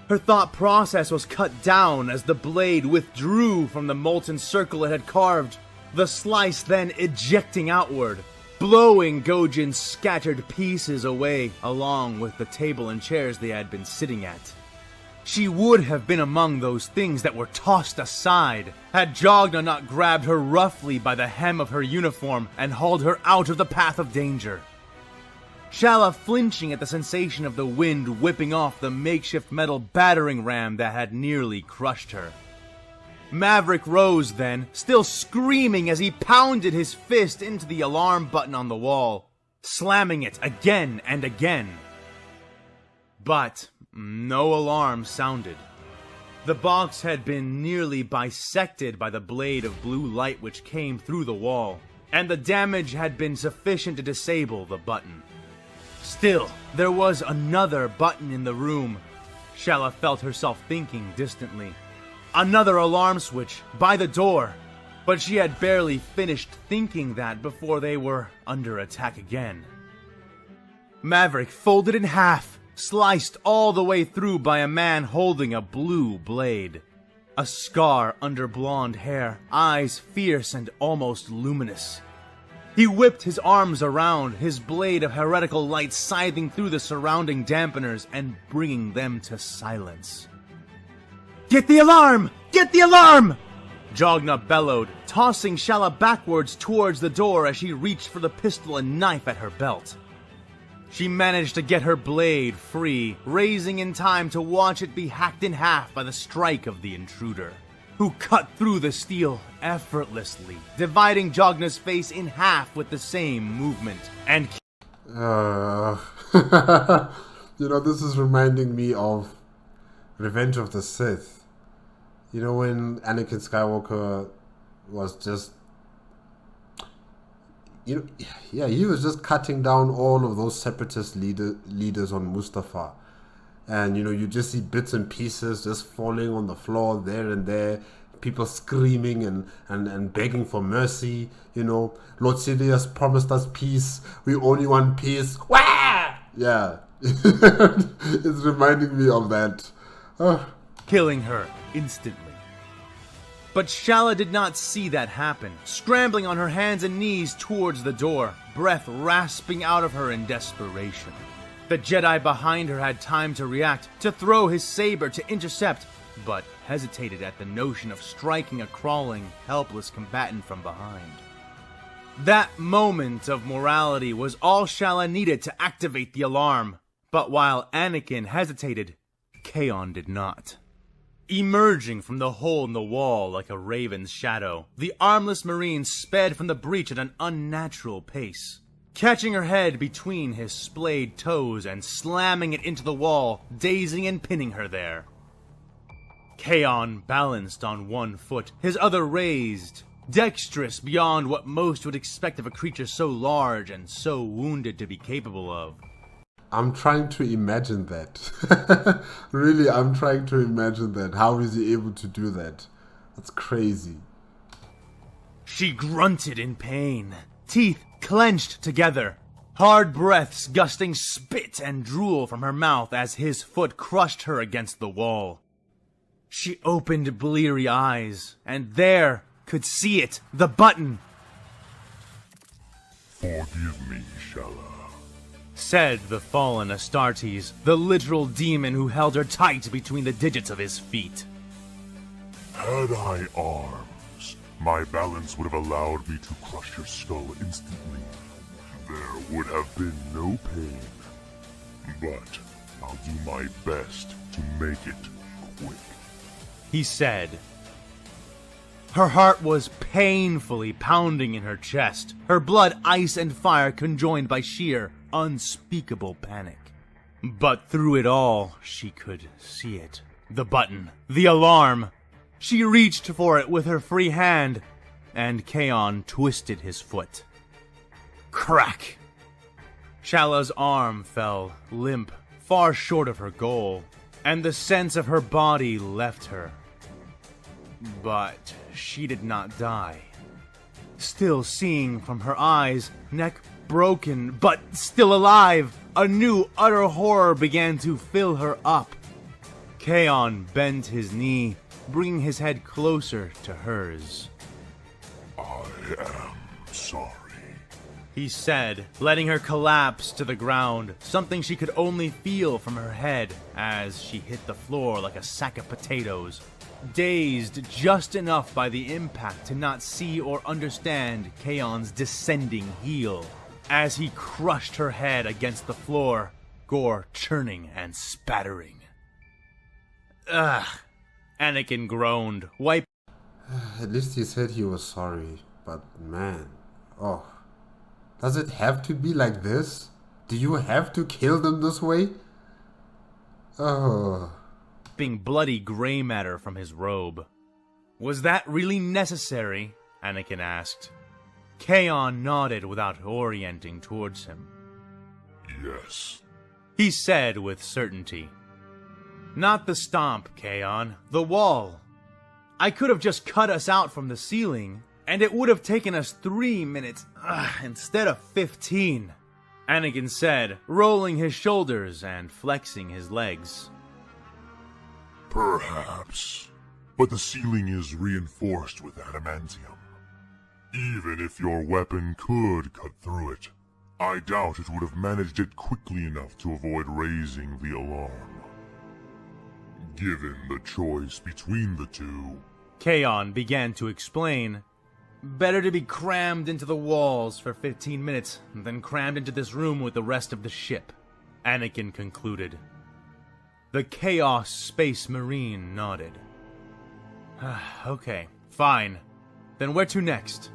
Her thought process was cut down as the blade withdrew from the molten circle it had carved, the slice then ejecting outward, blowing Gojin's scattered pieces away, along with the table and chairs they had been sitting at. She would have been among those things that were tossed aside, had Jogna not grabbed her roughly by the hem of her uniform and hauled her out of the path of danger. Shala flinching at the sensation of the wind whipping off the makeshift metal battering ram that had nearly crushed her. Maverick rose then, still screaming as he pounded his fist into the alarm button on the wall, slamming it again and again. But no alarm sounded. The box had been nearly bisected by the blade of blue light which came through the wall, and the damage had been sufficient to disable the button. Still, there was another button in the room. Shala felt herself thinking distantly. Another alarm switch by the door. But she had barely finished thinking that before they were under attack again. Maverick folded in half, sliced all the way through by a man holding a blue blade. a scar under blonde hair, eyes fierce and almost luminous. He whipped his arms around, his blade of heretical light scything through the surrounding dampeners and bringing them to silence. "Get the alarm! Get the alarm!" Jogna bellowed, tossing Shala backwards towards the door as she reached for the pistol and knife at her belt. She managed to get her blade free, raising in time to watch it be hacked in half by the strike of the intruder, who cut through the steel effortlessly, dividing Jogna's face in half with the same movement, and
this is reminding me of Revenge of the Sith. You know, when Anakin Skywalker was just, he was just cutting down all of those separatist leaders on Mustafar. And, you just see bits and pieces just falling on the floor there and there, people screaming and begging for mercy. Lord Sidious promised us peace. We only want peace. Wah! Yeah. It's reminding me of that.
Killing her instantly. But Shala did not see that happen, scrambling on her hands and knees towards the door, breath rasping out of her in desperation. The Jedi behind her had time to react, to throw his saber to intercept, but hesitated at the notion of striking a crawling, helpless combatant from behind. That moment of morality was all Shala needed to activate the alarm, but while Anakin hesitated, Kaon did not. Emerging from the hole in the wall like a raven's shadow, the armless Marine sped from the breach at an unnatural pace, catching her head between his splayed toes and slamming it into the wall, dazing and pinning her there. Kaon balanced on one foot, his other raised, dexterous beyond what most would expect of a creature so large and so wounded to be capable of.
I'm trying to imagine that. Really, I'm trying to imagine that. How is he able to do that? That's crazy.
She grunted in pain, teeth clenched together, hard breaths gusting spit and drool from her mouth as his foot crushed her against the wall. She opened bleary eyes, and there could see it, the button.
"Forgive me, Shala,"
said the fallen Astartes, the literal demon who held her tight between the digits of his feet.
"Had I arms, my balance would have allowed me to crush your skull instantly. There would have been no pain. But I'll do my best to make it quick,"
he said. Her heart was painfully pounding in her chest, her blood ice and fire conjoined by sheer, unspeakable panic. But through it all, she could see it. The button. The alarm. She reached for it with her free hand, and Kaon twisted his foot. Crack! Shala's arm fell limp, far short of her goal, and the sense of her body left her. But she did not die. Still seeing from her eyes, neck broken, but still alive, a new utter horror began to fill her up. Kaon bent his knee, bringing his head closer to hers.
"I am sorry,"
he said, letting her collapse to the ground, something she could only feel from her head as she hit the floor like a sack of potatoes, dazed just enough by the impact to not see or understand Kaon's descending heel, as he crushed her head against the floor, gore churning and spattering. Ugh, Anakin groaned, wiping.
At least he said he was sorry, but man, does it have to be like this? Do you have to kill them this way?
Bloody gray matter from his robe. Was that really necessary? Anakin asked. Kaon nodded without orienting towards him.
"Yes,"
he said with certainty. Not the stomp, Kaon. The wall. I could have just cut us out from the ceiling, and it would have taken us 3 minutes instead of 15, Anakin said, rolling his shoulders and flexing his legs.
"Perhaps. but the ceiling is reinforced with adamantium. Even if your weapon could cut through it, I doubt it would have managed it quickly enough to avoid raising the alarm. Given the choice between the two,
Kaon began to explain. Better to be crammed into the walls for 15 minutes than crammed into this room with the rest of the ship, Anakin concluded. The Chaos Space Marine nodded. Okay, fine. Then where to next?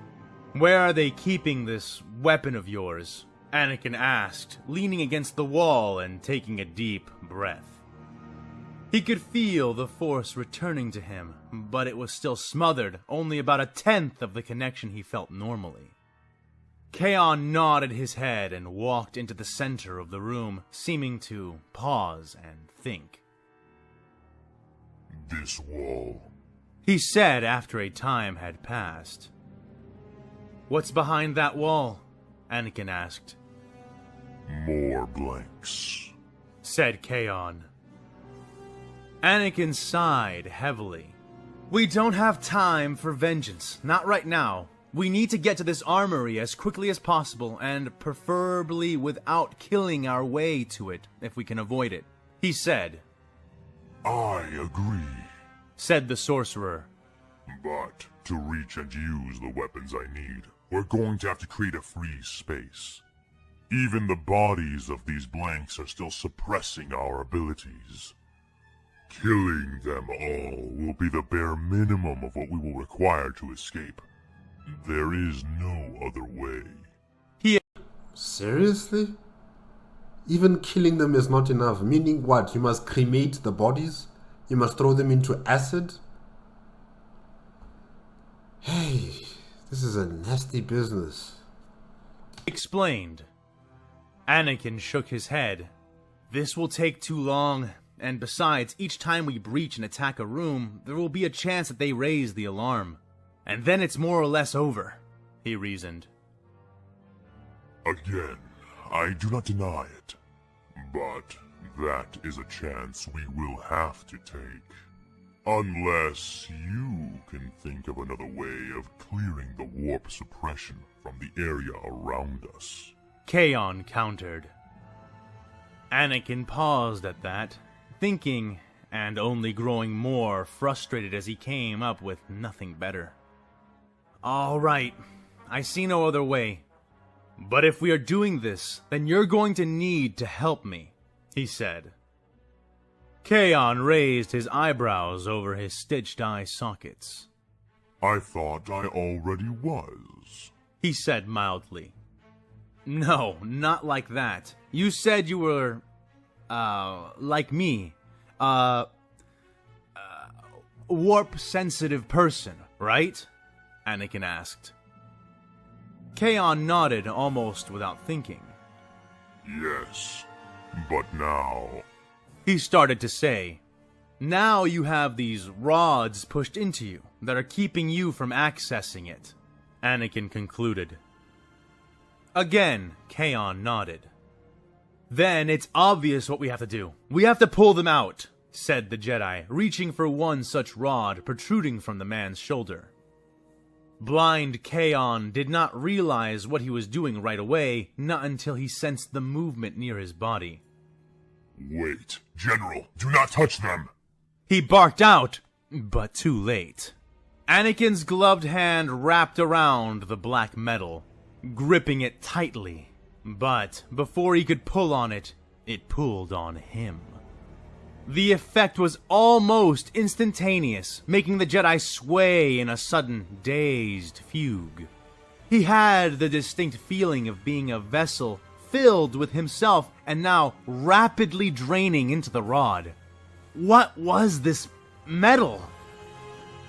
Where are they keeping this weapon of yours? Anakin asked, leaning against the wall and taking a deep breath. He could feel the Force returning to him, but it was still smothered, only about 1/10 of the connection he felt normally. Kaon nodded his head and walked into the center of the room, seeming to pause and think.
this wall.
He said after a time had passed. What's behind that wall? Anakin asked.
More blanks,
Said Kaon. Anakin sighed heavily. We don't have time for vengeance, not right now. We need to get to this armory as quickly as possible, and preferably without killing our way to it, if we can avoid it, he said.
I agree.
Said the sorcerer.
But to reach and use the weapons I need, we're going to have to create a free space. Even the bodies of these blanks are still suppressing our abilities. Killing them all will be the bare minimum of what we will require to escape. There is no other way.
Seriously? Even killing them is not enough. Meaning what? You must cremate the bodies? You must throw them into acid? Hey, this is a nasty business.
Explained. Anakin shook his head. This will take too long, and besides, each time we breach and attack a room, there will be a chance that they raise the alarm. And then it's more or less over, he reasoned.
Again, I do not deny it. But that is a chance we will have to take. Unless you can think of another way of clearing the warp suppression from the area around us.
Kaon countered. Anakin paused at that, thinking, and only growing more frustrated as he came up with nothing better. All right, I see no other way. But if we are doing this, then you're going to need to help me, he said. Kaon raised his eyebrows over his stitched eye sockets.
I thought I already was,
he said mildly. No, not like that. You said you were, like me. Warp-sensitive person, right? Anakin asked. Kaon nodded almost without thinking.
Yes, but now...
He started to say, now you have these rods pushed into you that are keeping you from accessing it, Anakin concluded. Again, Kaon nodded. Then it's obvious what we have to do. We have to pull them out, said the Jedi, reaching for one such rod protruding from the man's shoulder. Blind Kaon did not realize what he was doing right away, not until he sensed the movement near his body.
Wait, General, do not touch them!
He barked out, but too late. Anakin's gloved hand wrapped around the black metal, gripping it tightly, but before he could pull on it, it pulled on him. The effect was almost instantaneous, making the Jedi sway in a sudden, dazed fugue. He had the distinct feeling of being a vessel filled with himself and now rapidly draining into the rod. What was this metal?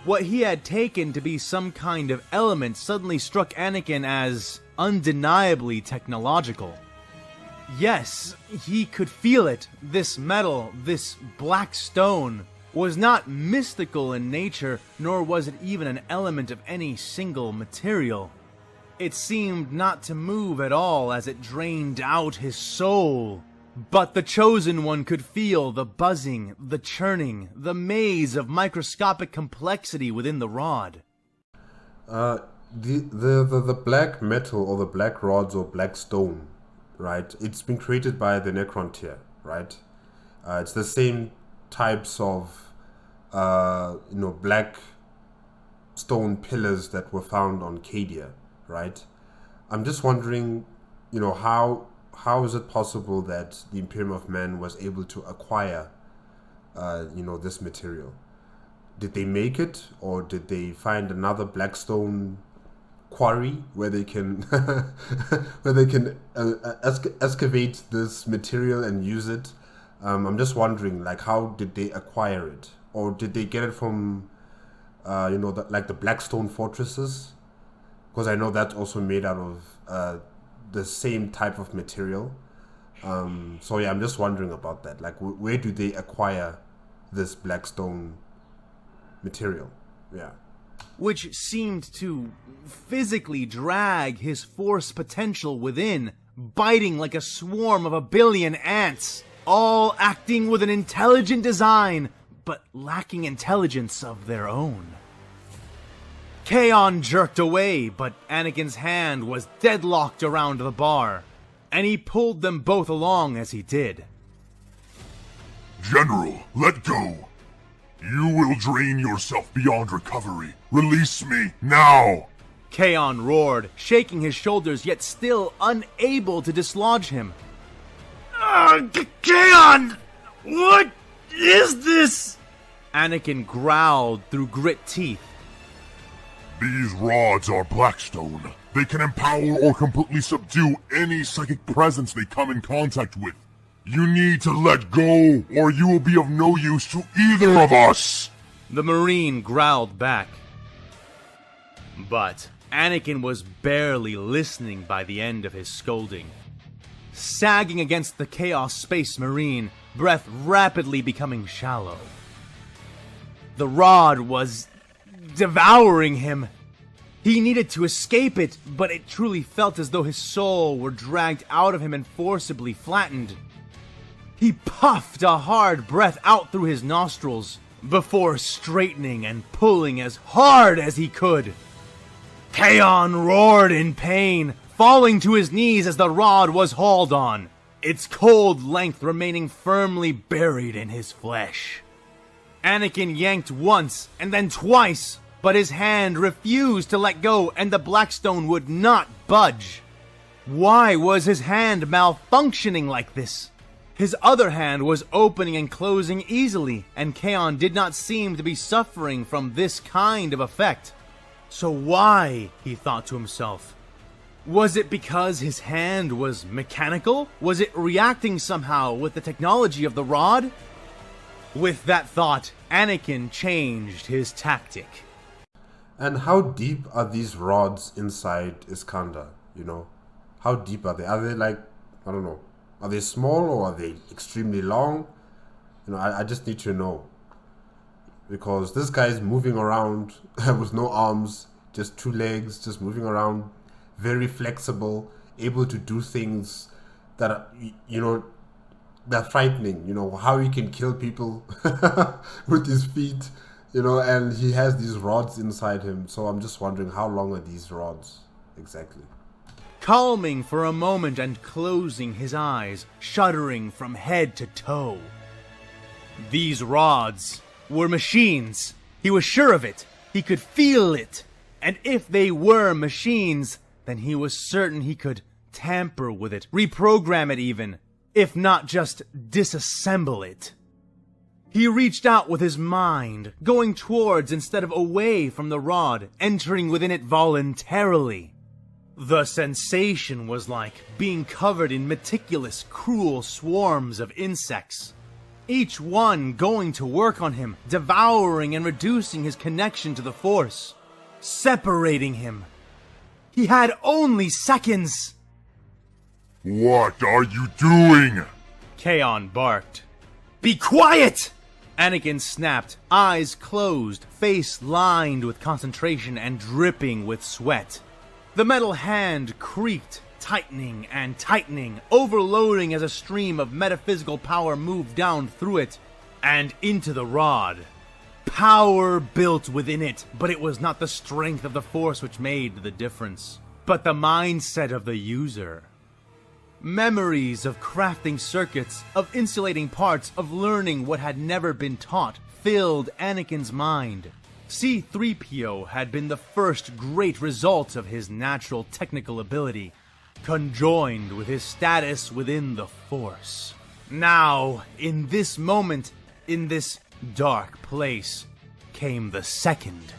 What he had taken to be some kind of element suddenly struck Anakin as undeniably technological. Yes, he could feel it. This metal, this black stone, was not mystical in nature, nor was it even an element of any single material. It seemed not to move at all as it drained out his soul. But the Chosen One could feel the buzzing, the churning, the maze of microscopic complexity within the rod.
The black metal or the black rods or black stone, right? It's been created by the Necrontyr, right? It's the same types of black stone pillars that were found on Cadia, right? I'm just wondering, how is it possible that the Imperium of Man was able to acquire this material? Did they make it, or did they find another blackstone quarry where they can excavate this material and use it? I'm just wondering, like, how did they acquire it, or did they get it from the Blackstone fortresses? Because I know that's also made out of the same type of material. So yeah, I'm just wondering about that. Like, where do they acquire this Blackstone material? Yeah.
Which seemed to physically drag his force potential within, biting like a swarm of 1 billion ants, all acting with an intelligent design, but lacking intelligence of their own. Kaon jerked away, but Anakin's hand was deadlocked around the bar, and he pulled them both along as he did.
General, let go! You will drain yourself beyond recovery. Release me, now!
Kaon roared, shaking his shoulders yet still unable to dislodge him.
Kaon! What is this?
Anakin growled through grit teeth.
These rods are Blackstone. They can empower or completely subdue any psychic presence they come in contact with. You need to let go, or you will be of no use to either of us!
The Marine growled back. But Anakin was barely listening by the end of his scolding. Sagging against the Chaos Space Marine, breath rapidly becoming shallow. The rod was devouring him. He needed to escape it, but it truly felt as though his soul were dragged out of him and forcibly flattened. He puffed a hard breath out through his nostrils, before straightening and pulling as hard as he could. Kaon roared in pain, falling to his knees as the rod was hauled on, its cold length remaining firmly buried in his flesh. Anakin yanked once and then twice, but his hand refused to let go and the Blackstone would not budge. Why was his hand malfunctioning like this? His other hand was opening and closing easily, and Kaon did not seem to be suffering from this kind of effect. So why, he thought to himself? Was it because his hand was mechanical? Was it reacting somehow with the technology of the rod? With that thought, Anakin changed his tactic.
And how deep are these rods inside Iskandar, How deep are they? Are they like, I don't know, are they small or are they extremely long? I just need to know. Because this guy is moving around with no arms, just 2 legs, just moving around, very flexible, able to do things that are, they're frightening. How he can kill people with his feet, and he has these rods inside him. So I'm just wondering, how long are these rods exactly?
Calming for a moment and closing his eyes, shuddering from head to toe. These rods were machines. He was sure of it. He could feel it. And if they were machines, then he was certain he could tamper with it, reprogram it even, if not just disassemble it. He reached out with his mind, going towards instead of away from the rod, entering within it voluntarily. The sensation was like being covered in meticulous, cruel swarms of insects, each one going to work on him, devouring and reducing his connection to the Force, separating him. He had only seconds.
What are you doing?
Kaon barked. Be quiet! Anakin snapped, eyes closed, face lined with concentration and dripping with sweat. The metal hand creaked, tightening and tightening, overloading as a stream of metaphysical power moved down through it and into the rod. Power built within it, but it was not the strength of the force which made the difference, but the mindset of the user. Memories of crafting circuits, of insulating parts, of learning what had never been taught, filled Anakin's mind. C-3PO had been the first great result of his natural technical ability, conjoined with his status within the Force. Now, in this moment, in this dark place, came the second.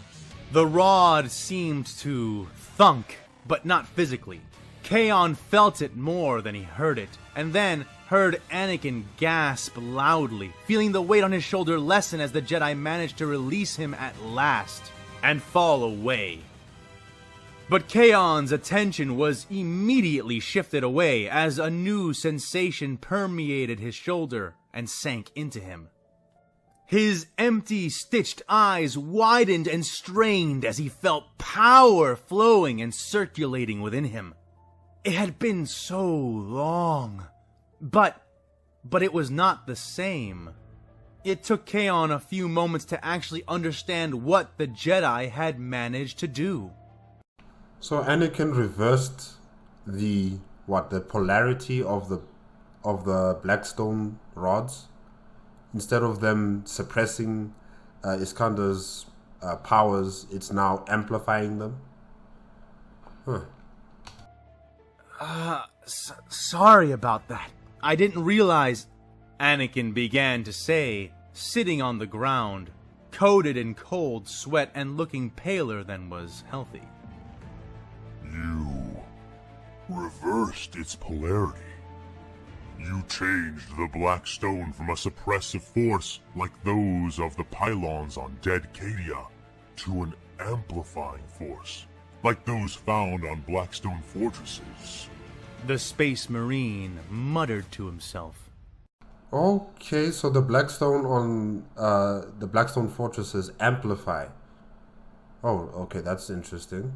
The rod seemed to thunk, but not physically. Kaon felt it more than he heard it, and then heard Anakin gasp loudly, feeling the weight on his shoulder lessen as the Jedi managed to release him at last and fall away. But Kaon's attention was immediately shifted away as a new sensation permeated his shoulder and sank into him. His empty, stitched eyes widened and strained as he felt power flowing and circulating within him. It had been so long, but it was not the same. It took Kaon a few moments to actually understand what the Jedi had managed to do.
So Anakin reversed the polarity of the Blackstone rods. Instead of them suppressing Iskandar's powers, it's now amplifying them.
Sorry about that. I didn't realize, Anakin began to say, sitting on the ground, coated in cold sweat and looking paler than was healthy.
You reversed its polarity. You changed the black stone from a suppressive force like those of the pylons on dead Cadia to an amplifying force like those found on Blackstone fortresses.
The Space Marine muttered to himself.
Okay, so the Blackstone fortresses amplify. Oh, okay, that's interesting.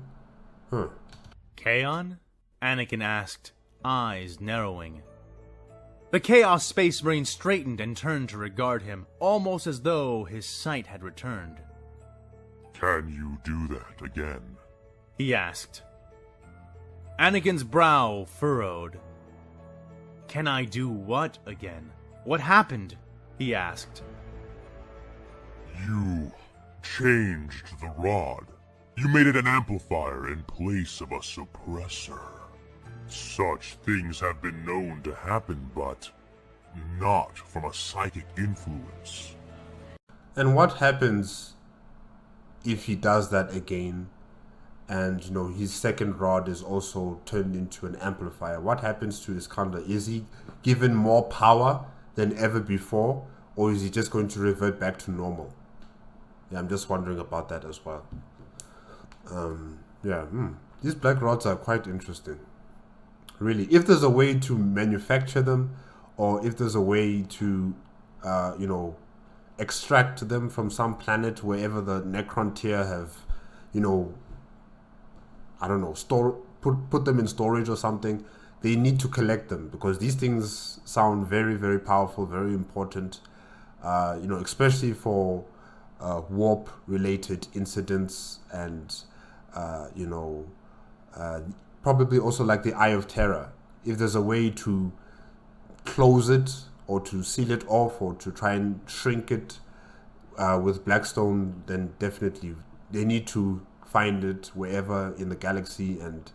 Kaon? Anakin asked, eyes narrowing. The Chaos Space Marine straightened and turned to regard him, almost as though his sight had returned.
Can you do that again?
He asked. Anakin's brow furrowed. Can I do what again? What happened? He asked.
You changed the rod. You made it an amplifier in place of a suppressor. Such things have been known to happen, but not from a psychic influence.
And what happens if he does that again and, his second rod is also turned into an amplifier? What happens to Iskandar? Is he given more power than ever before, or is he just going to revert back to normal? Yeah, I'm just wondering about that as well. These black rods are quite interesting. Really, if there's a way to manufacture them, or if there's a way to, extract them from some planet wherever the Necron tier have, put them in storage or something, they need to collect them, because these things sound very, very powerful, very important, especially for warp-related incidents and, probably also like the Eye of Terror. If there's a way to close it or to seal it off or to try and shrink it with Blackstone, then definitely they need to find it wherever in the galaxy and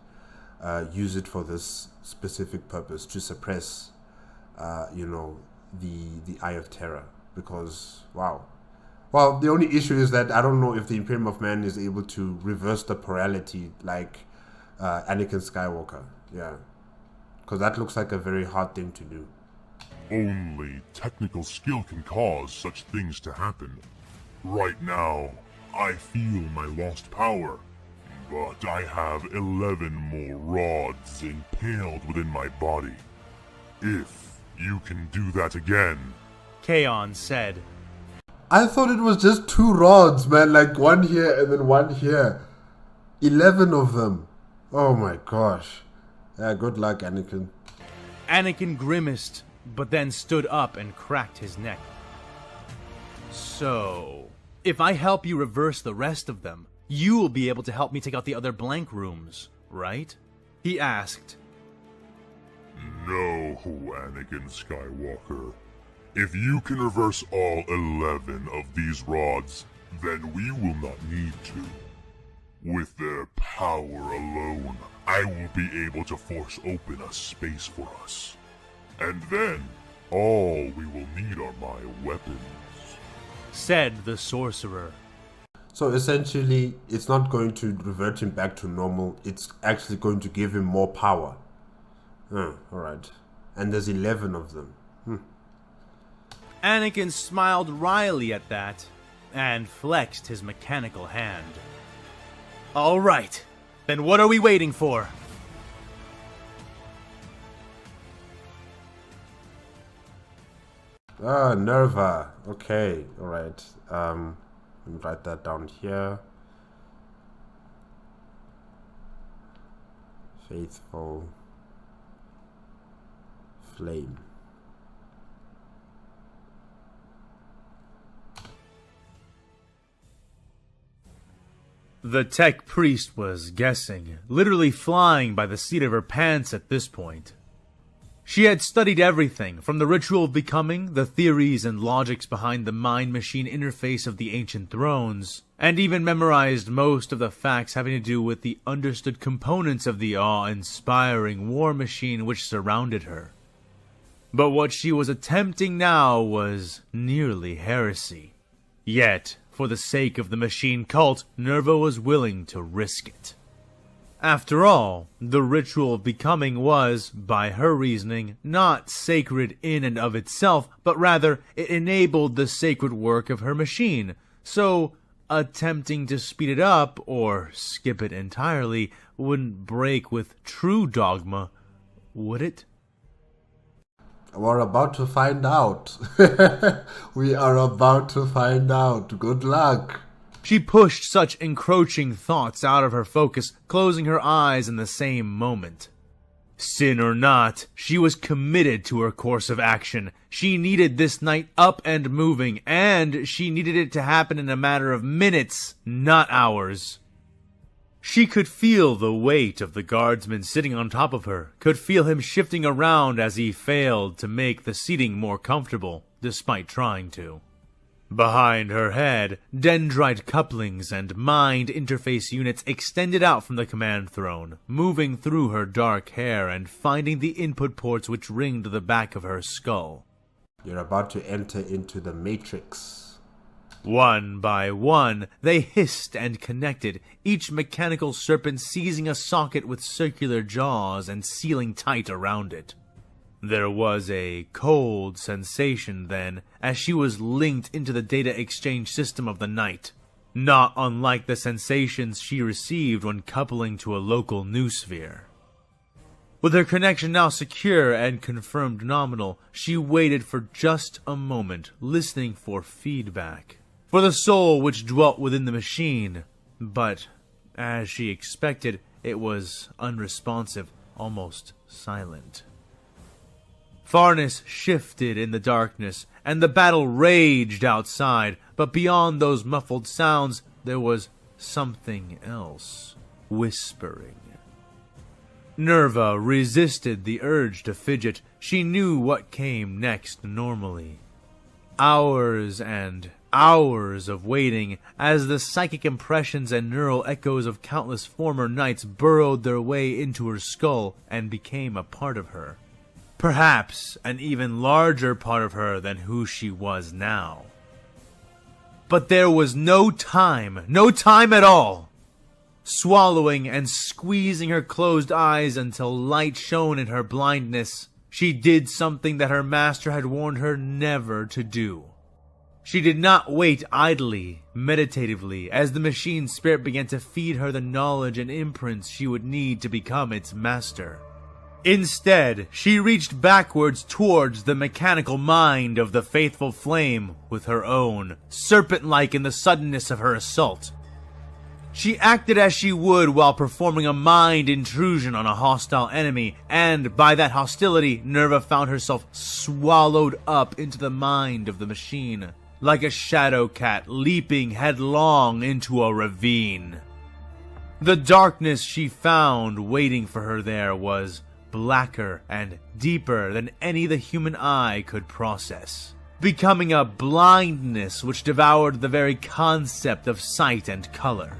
use it for this specific purpose, to suppress the Eye of Terror. Because well, the only issue is that I don't know if the Imperium of Man is able to reverse the polarity like Anakin Skywalker. Yeah, because that looks like a very hard thing to do.
Only technical skill can cause such things to happen. Right now, I feel my lost power, but I have 11 more rods impaled within my body. If you can do that again,
Kaon said.
I thought it was just 2 rods, man, like one here and then one here. 11 of them. Oh my gosh. Good luck, Anakin.
Anakin grimaced, but then stood up and cracked his neck. So, if I help you reverse the rest of them, you will be able to help me take out the other blank rooms, right? He asked.
No, Anakin Skywalker. If you can reverse all 11 of these rods, then we will not need to. With their power alone, I will be able to force open a space for us. And then, all we will need are my weapons,
said the sorcerer.
So essentially, it's not going to revert him back to normal, it's actually going to give him more power. Alright. And there's 11 of them.
Anakin smiled wryly at that, and flexed his mechanical hand. Alright, then what are we waiting for?
Nerva. Okay, alright. Let me write that down here. Faithful Flame.
The tech priest was guessing, literally flying by the seat of her pants at this point. She had studied everything, from the ritual of becoming, the theories and logics behind the mind-machine interface of the ancient thrones, and even memorized most of the facts having to do with the understood components of the awe-inspiring war machine which surrounded her. But what she was attempting now was nearly heresy. Yet, for the sake of the machine cult, Nerva was willing to risk it. After all, the ritual of becoming was, by her reasoning, not sacred in and of itself, but rather it enabled the sacred work of her machine. So, attempting to speed it up, or skip it entirely, wouldn't break with true dogma, would it?
We're about to find out. We are about to find out. Good luck.
She pushed such encroaching thoughts out of her focus, closing her eyes in the same moment. Sin or not, she was committed to her course of action. She needed this night up and moving, and she needed it to happen in a matter of minutes, not hours. She could feel the weight of the guardsman sitting on top of her, could feel him shifting around as he failed to make the seating more comfortable, despite trying to. Behind her head, dendrite couplings and mind interface units extended out from the command throne, moving through her dark hair and finding the input ports which ringed the back of her skull.
You're about to enter into the Matrix.
One by one, they hissed and connected, each mechanical serpent seizing a socket with circular jaws and sealing tight around it. There was a cold sensation then, as she was linked into the data exchange system of the night, not unlike the sensations she received when coupling to a local noosphere. With her connection now secure and confirmed nominal, she waited for just a moment, listening for feedback, for the soul which dwelt within the machine, but, as she expected, it was unresponsive, almost silent. Farness shifted in the darkness, and the battle raged outside, but beyond those muffled sounds, there was something else, whispering. Nerva resisted the urge to fidget. She knew what came next normally. Hours and hours of waiting, as the psychic impressions and neural echoes of countless former nights burrowed their way into her skull and became a part of her. Perhaps an even larger part of her than who she was now. But there was no time at all. Swallowing and squeezing her closed eyes until light shone in her blindness, she did something that her master had warned her never to do. She did not wait idly, meditatively, as the machine spirit began to feed her the knowledge and imprints she would need to become its master. Instead, she reached backwards towards the mechanical mind of the faithful flame with her own, serpent-like in the suddenness of her assault. She acted as she would while performing a mind intrusion on a hostile enemy, and by that hostility, Nerva found herself swallowed up into the mind of the machine, like a shadow cat leaping headlong into a ravine. The darkness she found waiting for her there was blacker and deeper than any the human eye could process, becoming a blindness which devoured the very concept of sight and color.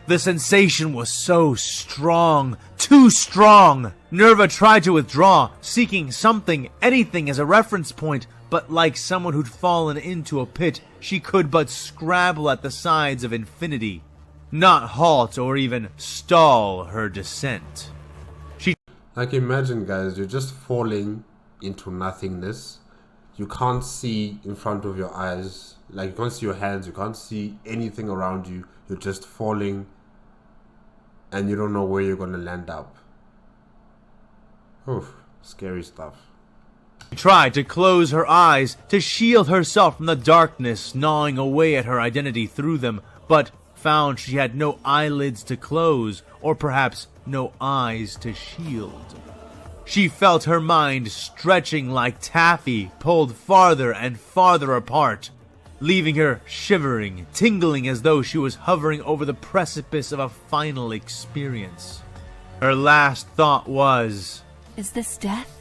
The sensation was so strong, too strong. Nerva tried to withdraw, seeking something, anything as a reference point, but like someone who'd fallen into a pit, she could but scrabble at the sides of infinity, not halt or even stall her descent.
Like, imagine, guys, you're just falling into nothingness. You can't see in front of your eyes. Like, you can't see your hands, you can't see anything around you. You're just falling, and you don't know where you're going to land up. Oof, scary stuff.
She tried to close her eyes, to shield herself from the darkness gnawing away at her identity through them, but found she had no eyelids to close, or perhaps no eyes to shield. She felt her mind stretching like taffy, pulled farther and farther apart, leaving her shivering, tingling as though she was hovering over the precipice of a final experience. Her last thought was,
"Is this death?"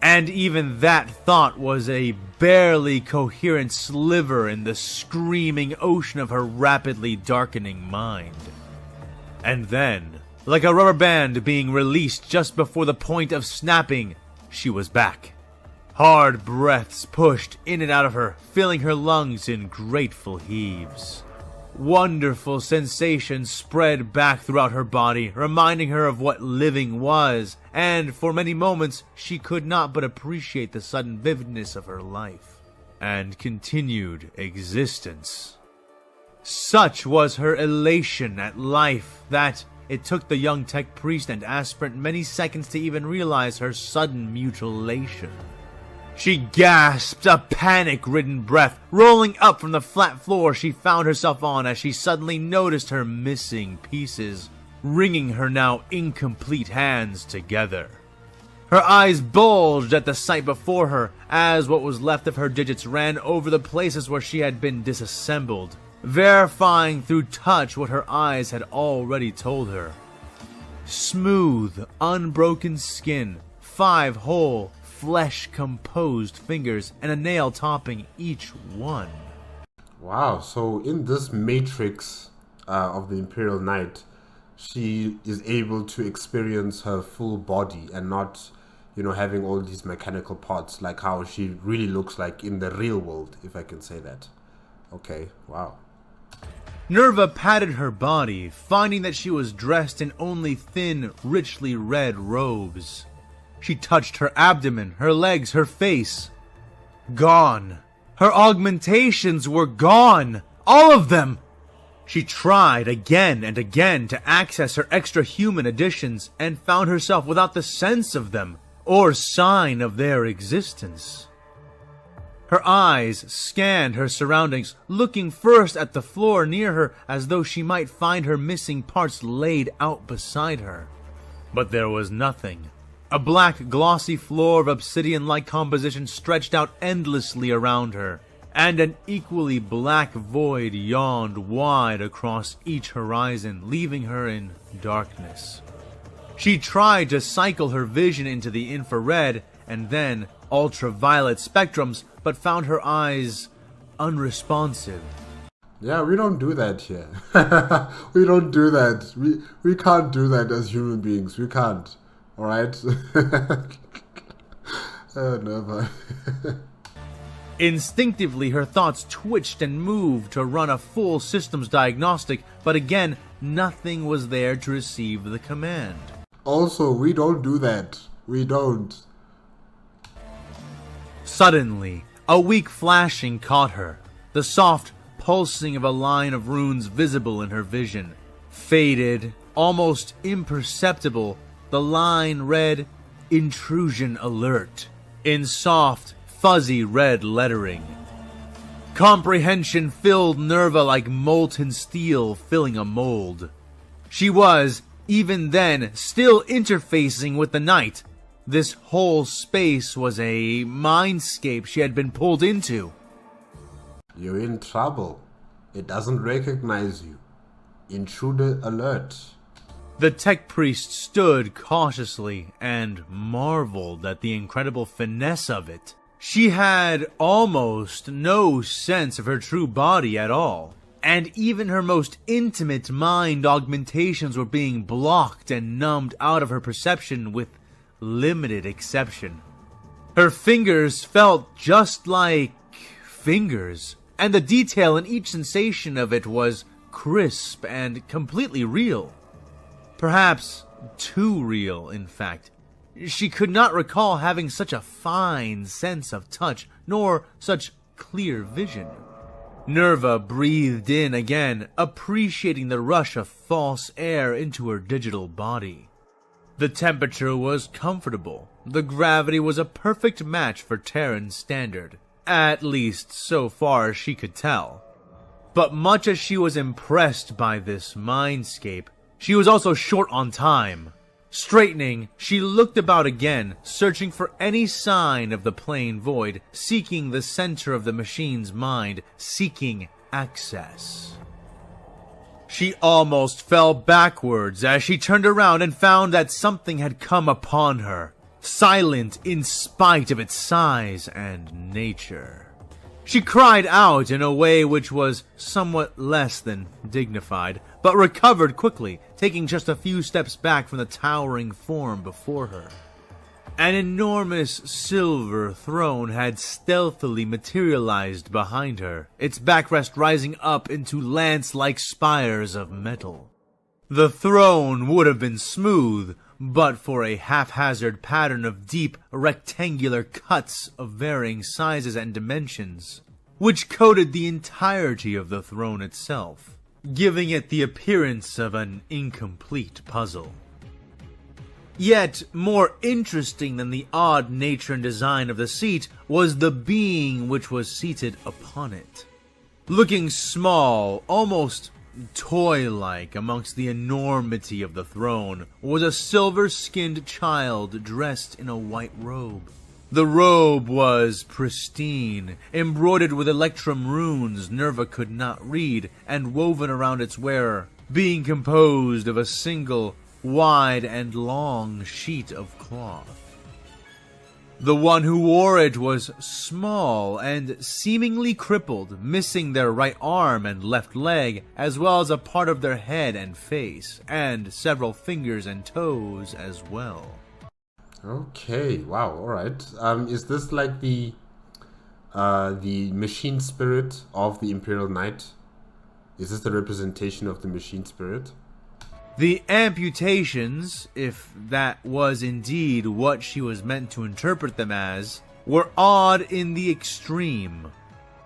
And even that thought was a barely coherent sliver in the screaming ocean of her rapidly darkening mind. And then, like a rubber band being released just before the point of snapping, she was back. Hard breaths pushed in and out of her, filling her lungs in grateful heaves. Wonderful sensations spread back throughout her body, reminding her of what living was, and for many moments she could not but appreciate the sudden vividness of her life and continued existence. Such was her elation at life that it took the young tech priest and aspirant many seconds to even realize her sudden mutilation. She gasped a panic-ridden breath, rolling up from the flat floor she found herself on as she suddenly noticed her missing pieces, wringing her now incomplete hands together. Her eyes bulged at the sight before her as what was left of her digits ran over the places where she had been disassembled, verifying through touch what her eyes had already told her. Smooth, unbroken skin, 5 whole, flesh-composed fingers, and a nail topping each one.
Wow, so in this matrix of the Imperial Knight, she is able to experience her full body and not, having all these mechanical parts like how she really looks like in the real world, if I can say that. Okay, wow.
Nerva patted her body, finding that she was dressed in only thin, richly red robes. She touched her abdomen, her legs, her face. Gone. Her augmentations were gone. All of them. She tried again and again to access her extra-human additions and found herself without the sense of them or sign of their existence. Her eyes scanned her surroundings, looking first at the floor near her as though she might find her missing parts laid out beside her. But there was nothing. A black, glossy floor of obsidian-like composition stretched out endlessly around her, and an equally black void yawned wide across each horizon, leaving her in darkness. She tried to cycle her vision into the infrared and then ultraviolet spectrums, but found her eyes unresponsive.
Yeah, we don't do that here. We don't do that. We can't do that as human beings. We can't. Alright? Never.
Instinctively, her thoughts twitched and moved to run a full systems diagnostic, but again, nothing was there to receive the command.
Also, we don't do that. We don't.
Suddenly, a weak flashing caught her, the soft pulsing of a line of runes visible in her vision. Faded, almost imperceptible, the line read, "Intrusion Alert," in soft, fuzzy red lettering. Comprehension filled Nerva like molten steel filling a mold. She was, even then, still interfacing with the night. This whole space was a mindscape she had been pulled into.
You're in trouble. It doesn't recognize you. Intruder alert.
The tech priest stood cautiously and marveled at the incredible finesse of it. She had almost no sense of her true body at all, and even her most intimate mind augmentations were being blocked and numbed out of her perception with limited exception. Her fingers felt just like fingers, and the detail in each sensation of it was crisp and completely real. Perhaps too real, in fact. She could not recall having such a fine sense of touch, nor such clear vision. Nerva breathed in again, appreciating the rush of false air into her digital body. The temperature was comfortable. The gravity was a perfect match for Terran standard, at least so far as she could tell. But much as she was impressed by this mindscape, she was also short on time. Straightening, she looked about again, searching for any sign of the plain void, seeking the center of the machine's mind, seeking access. She almost fell backwards as she turned around and found that something had come upon her, silent in spite of its size and nature. She cried out in a way which was somewhat less than dignified, but recovered quickly, taking just a few steps back from the towering form before her. An enormous silver throne had stealthily materialized behind her, its backrest rising up into lance-like spires of metal. The throne would have been smooth, but for a haphazard pattern of deep, rectangular cuts of varying sizes and dimensions, which coated the entirety of the throne itself, giving it the appearance of an incomplete puzzle. Yet, more interesting than the odd nature and design of the seat was the being which was seated upon it. Looking small, almost toy-like amongst the enormity of the throne, was a silver-skinned child dressed in a white robe. The robe was pristine, embroidered with electrum runes Nerva could not read, and woven around its wearer, being composed of a single, wide and long sheet of cloth. The one who wore it was small and seemingly crippled, missing their right arm and left leg, as well as a part of their head and face, and several fingers and toes as well.
Okay, wow, alright. Is this like the machine spirit of the Imperial Knight? Is this the representation of the machine spirit?
The amputations, if that was indeed what she was meant to interpret them as, were odd in the extreme.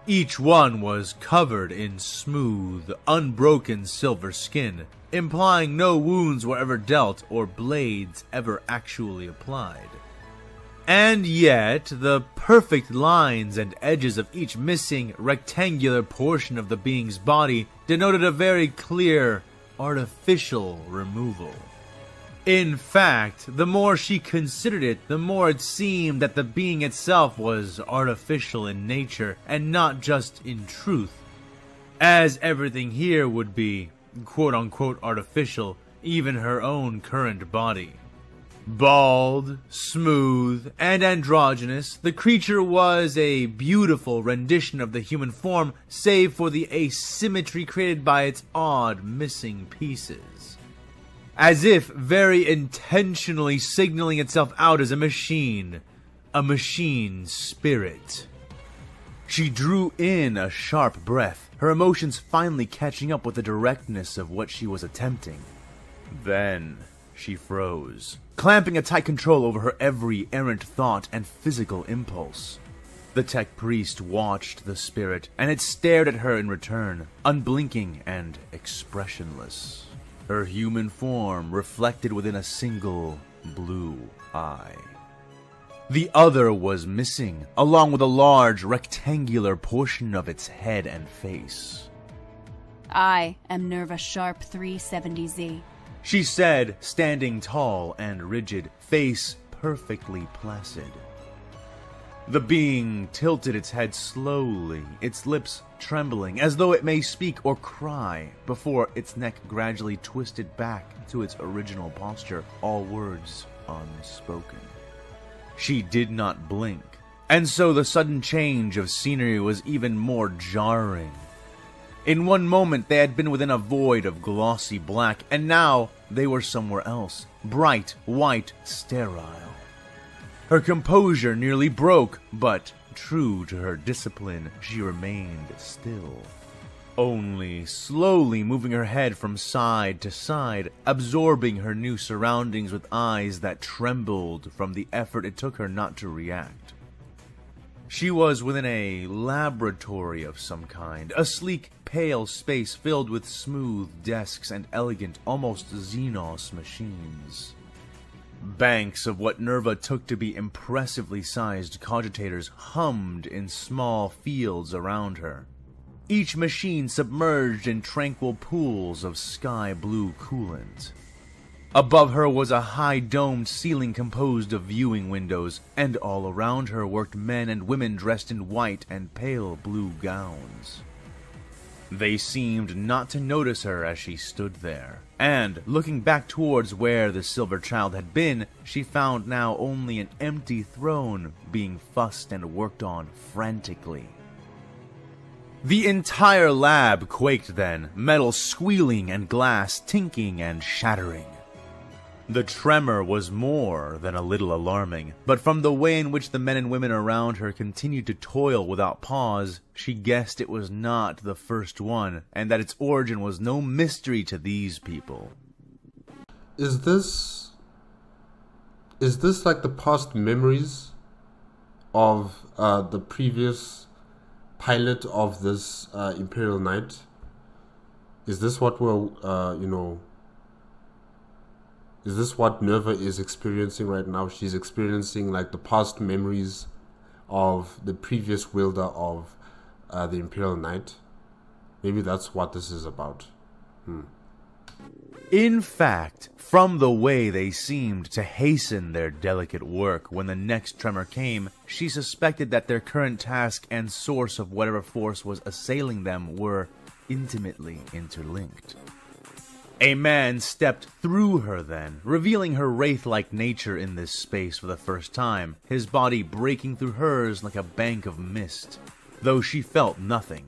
Each one was covered in smooth, unbroken silver skin, implying no wounds were ever dealt or blades ever actually applied. And yet, the perfect lines and edges of each missing, rectangular portion of the being's body denoted a very clear, artificial removal. In fact, the more she considered it, the more it seemed that the being itself was artificial in nature and not just in truth, as everything here would be quote-unquote artificial, even her own current body. Bald, smooth, and androgynous, the creature was a beautiful rendition of the human form, save for the asymmetry created by its odd missing pieces. As if very intentionally signaling itself out as a machine spirit. She drew in a sharp breath, her emotions finally catching up with the directness of what she was attempting. Then she froze, clamping a tight control over her every errant thought and physical impulse. The tech priest watched the spirit, and it stared at her in return, unblinking and expressionless. Her human form reflected within a single blue eye. The other was missing, along with a large rectangular portion of its head and face.
I am Nerva Sharp 370Z,
she said, standing tall and rigid, face perfectly placid. The being tilted its head slowly, its lips trembling, as though it may speak or cry, before its neck gradually twisted back to its original posture, all words unspoken. She did not blink, and so the sudden change of scenery was even more jarring. In one moment they had been within a void of glossy black, and now they were somewhere else, bright, white, sterile. Her composure nearly broke, but true to her discipline, she remained still. Only slowly moving her head from side to side, absorbing her new surroundings with eyes that trembled from the effort it took her not to react. She was within a laboratory of some kind, a sleek, pale space filled with smooth desks and elegant, almost Xenos machines. Banks of what Nerva took to be impressively sized cogitators hummed in small fields around her, each machine submerged in tranquil pools of sky-blue coolant. Above her was a high domed ceiling composed of viewing windows, and all around her worked men and women dressed in white and pale blue gowns. They seemed not to notice her as she stood there, and, looking back towards where the Silver Child had been, she found now only an empty throne being fussed and worked on frantically. The entire lab quaked then, metal squealing and glass tinking and shattering. The tremor was more than a little alarming, but from the way in which the men and women around her continued to toil without pause, she guessed it was not the first one, and that its origin was no mystery to these people.
Is this like the past memories of the previous pilot of this Imperial Knight? Is this what we're, is this what Nerva is experiencing right now? She's experiencing like the past memories of the previous wielder of the Imperial Knight. Maybe that's what this is about.
In fact, from the way they seemed to hasten their delicate work when the next tremor came, she suspected that their current task and source of whatever force was assailing them were intimately interlinked. A man stepped through her then, revealing her wraith-like nature in this space for the first time, his body breaking through hers like a bank of mist, though she felt nothing.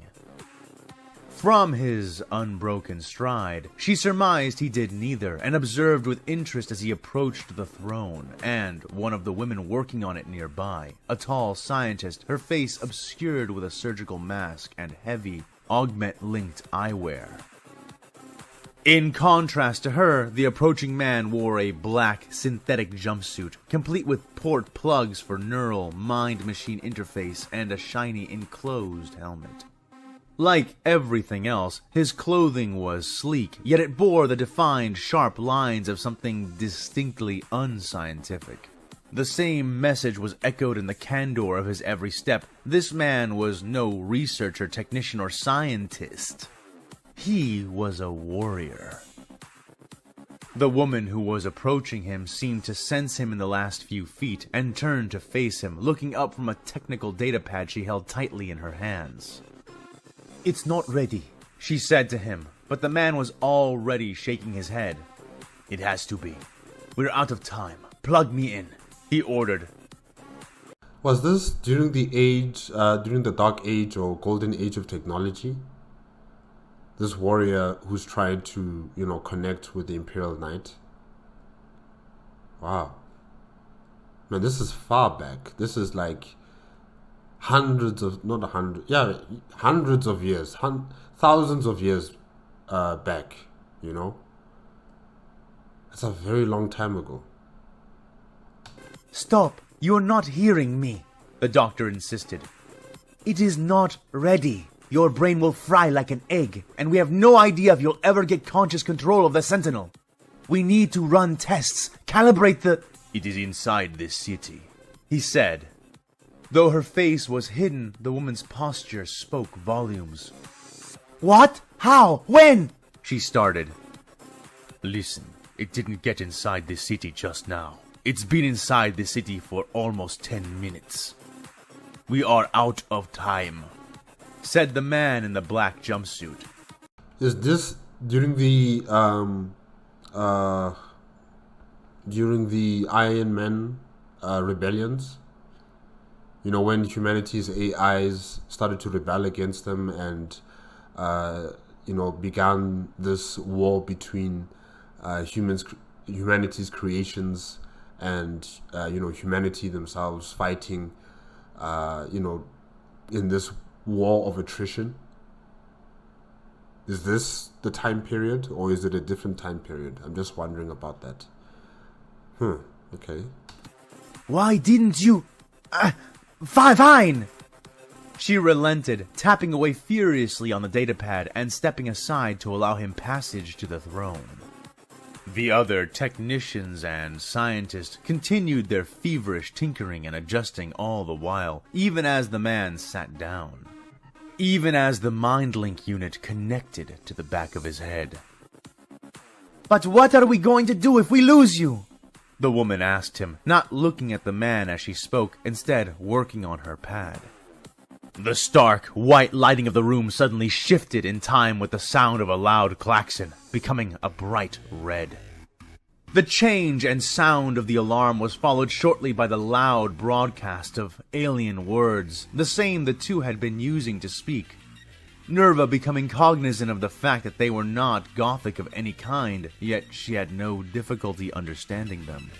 From his unbroken stride, she surmised he did neither, and observed with interest as he approached the throne, and one of the women working on it nearby, a tall scientist, her face obscured with a surgical mask and heavy, augment-linked eyewear. In contrast to her, the approaching man wore a black synthetic jumpsuit, complete with port plugs for neural mind-machine interface and a shiny enclosed helmet. Like everything else, his clothing was sleek, yet it bore the defined, sharp lines of something distinctly unscientific. The same message was echoed in the candor of his every step. This man was no researcher, technician, or scientist. He was a warrior. The woman who was approaching him seemed to sense him in the last few feet and turned to face him, looking up from a technical datapad she held tightly in her hands. "It's not ready," she said to him, but the man was already shaking his head. "It has to be. We're out of time. Plug me in," he ordered.
Was this during the Dark Age or Golden Age of technology? This warrior who's trying to, connect with the Imperial Knight? Wow. Man, this is far back. This is like hundreds of years, thousands of years back, That's a very long time ago.
"Stop! You're not hearing me," the doctor insisted. "It is not ready. Your brain will fry like an egg, and we have no idea if you'll ever get conscious control of the Sentinel. We need to run tests, calibrate the—" "It is inside this city. he said. Though her face was hidden, the woman's posture spoke volumes.
What? How? When?
She started. Listen, it didn't get inside the city just now. It's been inside the city for almost 10 minutes. We are out of time, said the man in the black jumpsuit.
Is this during the Iron Man rebellions? You know, when humanity's AIs started to rebel against them and began this war between humanity's creations and humanity themselves fighting in this war of attrition. Is this the time period, or is it a different time period? I'm just wondering about that. Okay.
Why didn't you... Fine!
She relented, tapping away furiously on the datapad and stepping aside to allow him passage to the throne. The other technicians and scientists continued their feverish tinkering and adjusting all the while, even as the man sat down. Even as the mind link unit connected to the back of his head.
But what are we going to do if we lose you?
The woman asked him, not looking at the man as she spoke, instead working on her pad. The stark, white lighting of the room suddenly shifted in time with the sound of a loud klaxon, becoming a bright red. The change and sound of the alarm was followed shortly by the loud broadcast of alien words, the same the two had been using to speak. Nerva becoming cognizant of the fact that they were not Gothic of any kind, yet she had no difficulty understanding them.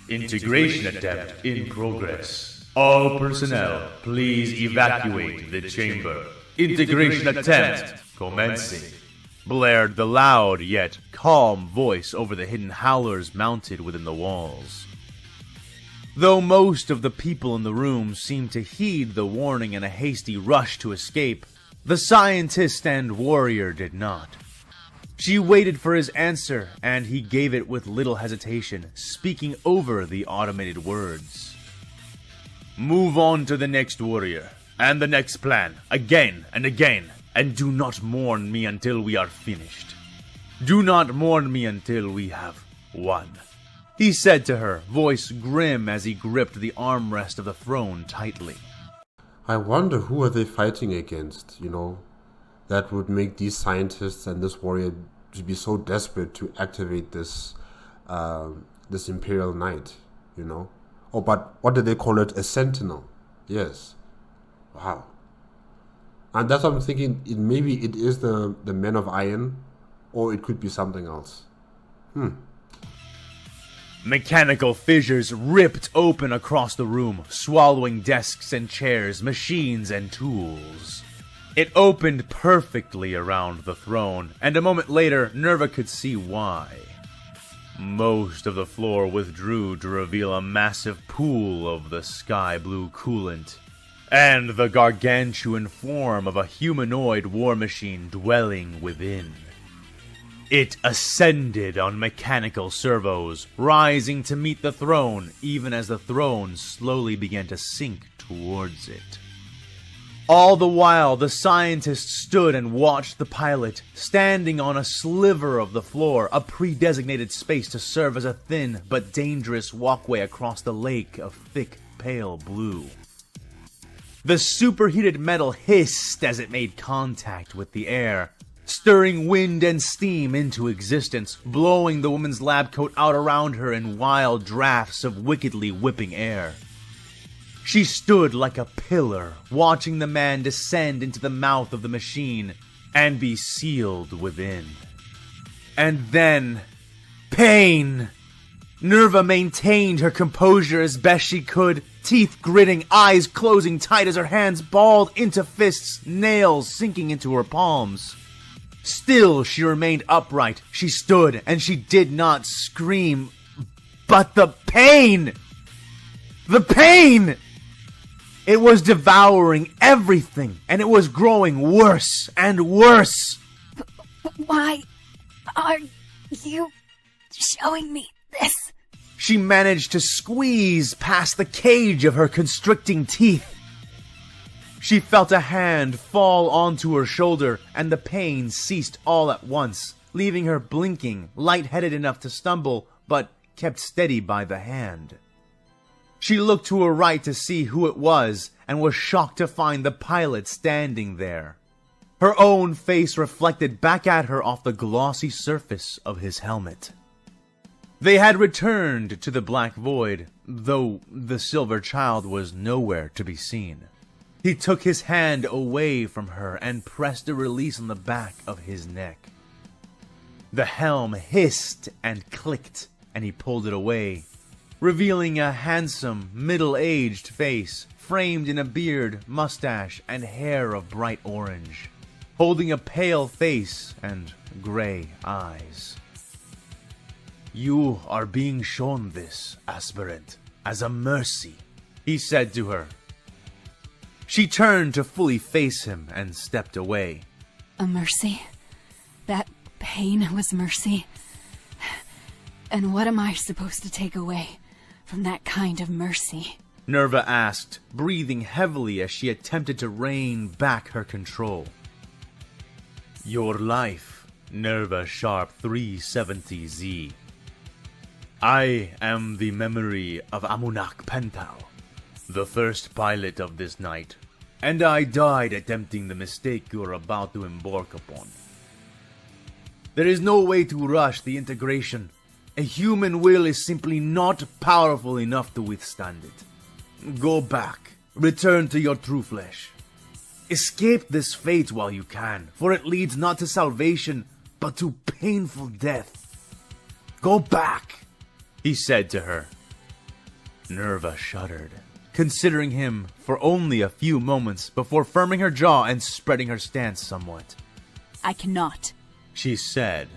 Integration attempt in progress. All personnel, please evacuate the chamber. Integration attempt commencing.
Blared the loud yet calm voice over the hidden howlers mounted within the walls. Though most of the people in the room seemed to heed the warning in a hasty rush to escape, the scientist and warrior did not. She waited for his answer, and he gave it with little hesitation, speaking over the automated words. Move on to the next warrior, and the next plan, again and again, and do not mourn me until we are finished. Do not mourn me until we have won, he said to her, voice grim as he gripped the armrest of the throne tightly.
I wonder who are they fighting against, that would make these scientists and this warrior to be so desperate to activate this this Imperial Knight, Oh, but what do they call it? A Sentinel. Yes. Wow. And that's what I'm thinking, maybe it is the Men of Iron, or it could be something else.
Mechanical fissures ripped open across the room, swallowing desks and chairs, machines and tools. It opened perfectly around the throne, and a moment later, Nerva could see why. Most of the floor withdrew to reveal a massive pool of the sky blue coolant, and the gargantuan form of a humanoid war machine dwelling within. It ascended on mechanical servos, rising to meet the throne, even as the throne slowly began to sink towards it. All the while, the scientist stood and watched the pilot, standing on a sliver of the floor, a pre-designated space to serve as a thin but dangerous walkway across the lake of thick, pale blue. The superheated metal hissed as it made contact with the air, stirring wind and steam into existence, blowing the woman's lab coat out around her in wild drafts of wickedly whipping air. She stood like a pillar, watching the man descend into the mouth of the machine and be sealed within. And then, pain! Nerva maintained her composure as best she could, teeth gritting, eyes closing tight as her hands balled into fists, nails sinking into her palms. Still, she remained upright. She stood, and she did not scream. But the pain! The pain! It was devouring everything, and it was growing worse and worse.
Why are you showing me this?
She managed to squeeze past the cage of her constricting teeth. She felt a hand fall onto her shoulder, and the pain ceased all at once, leaving her blinking, lightheaded enough to stumble, but kept steady by the hand. She looked to her right to see who it was, and was shocked to find the pilot standing there. Her own face reflected back at her off the glossy surface of his helmet. They had returned to the black void, though the silver child was nowhere to be seen. He took his hand away from her and pressed a release on the back of his neck. The helm hissed and clicked, and he pulled it away, revealing a handsome, middle-aged face, framed in a beard, mustache, and hair of bright orange, holding a pale face and gray eyes. "You are being shown this, aspirant, as a mercy," he said to her. She turned to fully face him and stepped away.
A mercy? That pain was mercy? And what am I supposed to take away from that kind of mercy?
Nerva asked, breathing heavily as she attempted to rein back her control. "Your life, Nerva Sharp 370Z. I am the memory of Amunak Pental, the first pilot of this night, and I died attempting the mistake you are about to embark upon. There is no way to rush the integration. A human will is simply not powerful enough to withstand it. Go back. Return to your true flesh. Escape this fate while you can, for it leads not to salvation, but to painful death. Go back," he said to her. Nerva shuddered, considering him for only a few moments before firming her jaw and spreading her stance somewhat.
I cannot,
she said.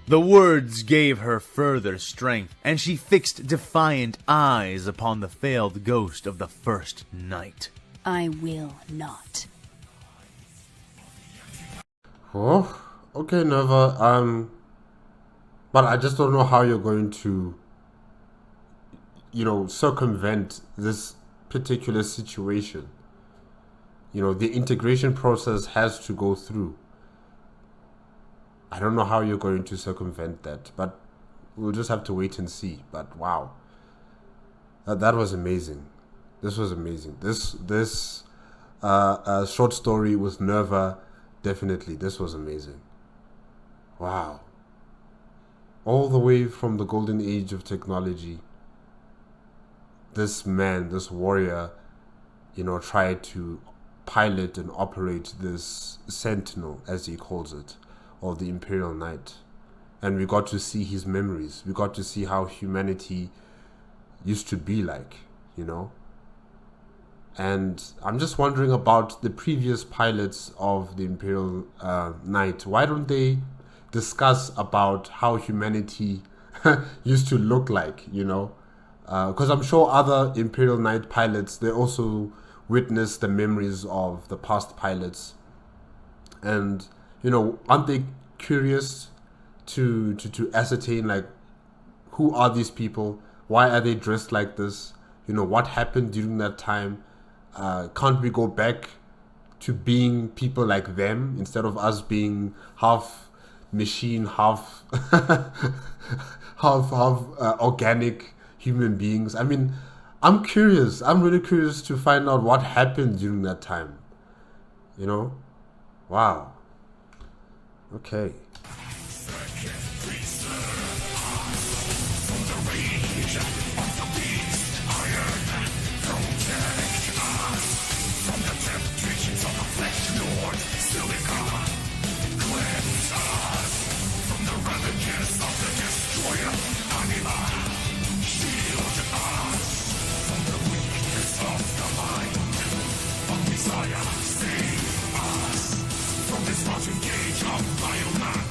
The words gave her further strength, and she fixed defiant eyes upon the failed ghost of the first night.
I will not.
Oh, okay, Nerva. But I just don't know how you're going to, circumvent this particular situation. The integration process has to go through. I don't know how you're going to circumvent that, but we'll just have to wait and see. But wow, that was amazing. This was amazing. This short story with Nerva, definitely, this was amazing. Wow. All the way from the golden age of technology, this man, this warrior, tried to pilot and operate this sentinel, as he calls it, of the Imperial Knight. And we got to see his memories. We got to see how humanity used to be like, And I'm just wondering about the previous pilots of the Imperial Knight. Why don't they discuss about how humanity used to look like, Because I'm sure other Imperial Knight pilots, they also witnessed the memories of the past pilots. And aren't they curious to ascertain, like, who are these people? Why are they dressed like this? What happened during that time? Can't we go back to being people like them instead of us being half machine, half organic human beings? I mean, I'm curious. I'm really curious to find out what happened during that time. Wow. Okay.
Save us from this mountain cage of biomass.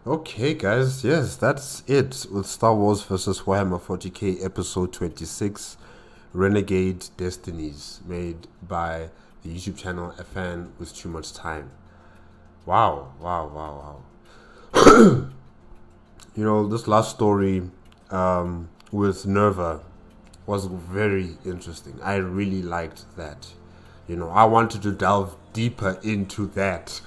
Okay, guys, yes, that's it with Star Wars vs. Warhammer 40K episode 26, Renegade Destinies, made by the YouTube channel AFanWithTooMuchTime. Wow, wow, wow, wow. You know, this last story with Nerva was very interesting. I really liked that. You know, I wanted to delve deeper into that,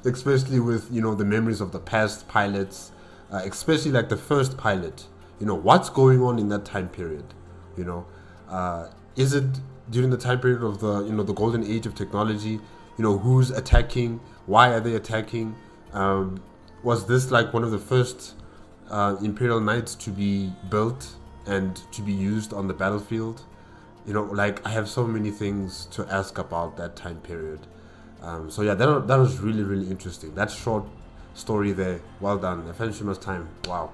especially with, you know, the memories of the past pilots, especially like the first pilot. You know, what's going on in that time period? You know, is it during the time period of the, you know, the golden age of technology? You know, who's attacking? Why are they attacking? Was this like one of the first Imperial Knights to be built and to be used on the battlefield? You know, like, I have so many things to ask about that time period. So yeah, that was really, really interesting. That short story there, well done. AFanWithTooMuchTime, wow.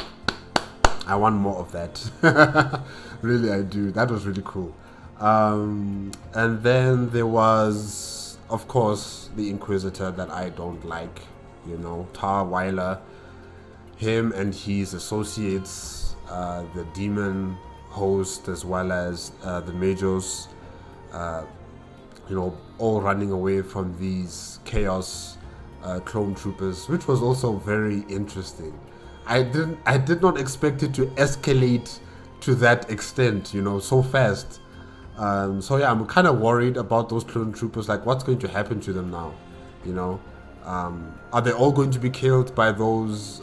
I want more of that. Really, I do. That was really cool. And then there was, of course, the Inquisitor that I don't like. You know, Tar Weiler. Him and his associates, the demon host as well as the Majors, you know, all running away from these chaos clone troopers, which was also very interesting. I did not expect it to escalate to that extent, you know, so fast. So yeah, I'm kind of worried about those clone troopers. Like, what's going to happen to them now? You know, are they all going to be killed by those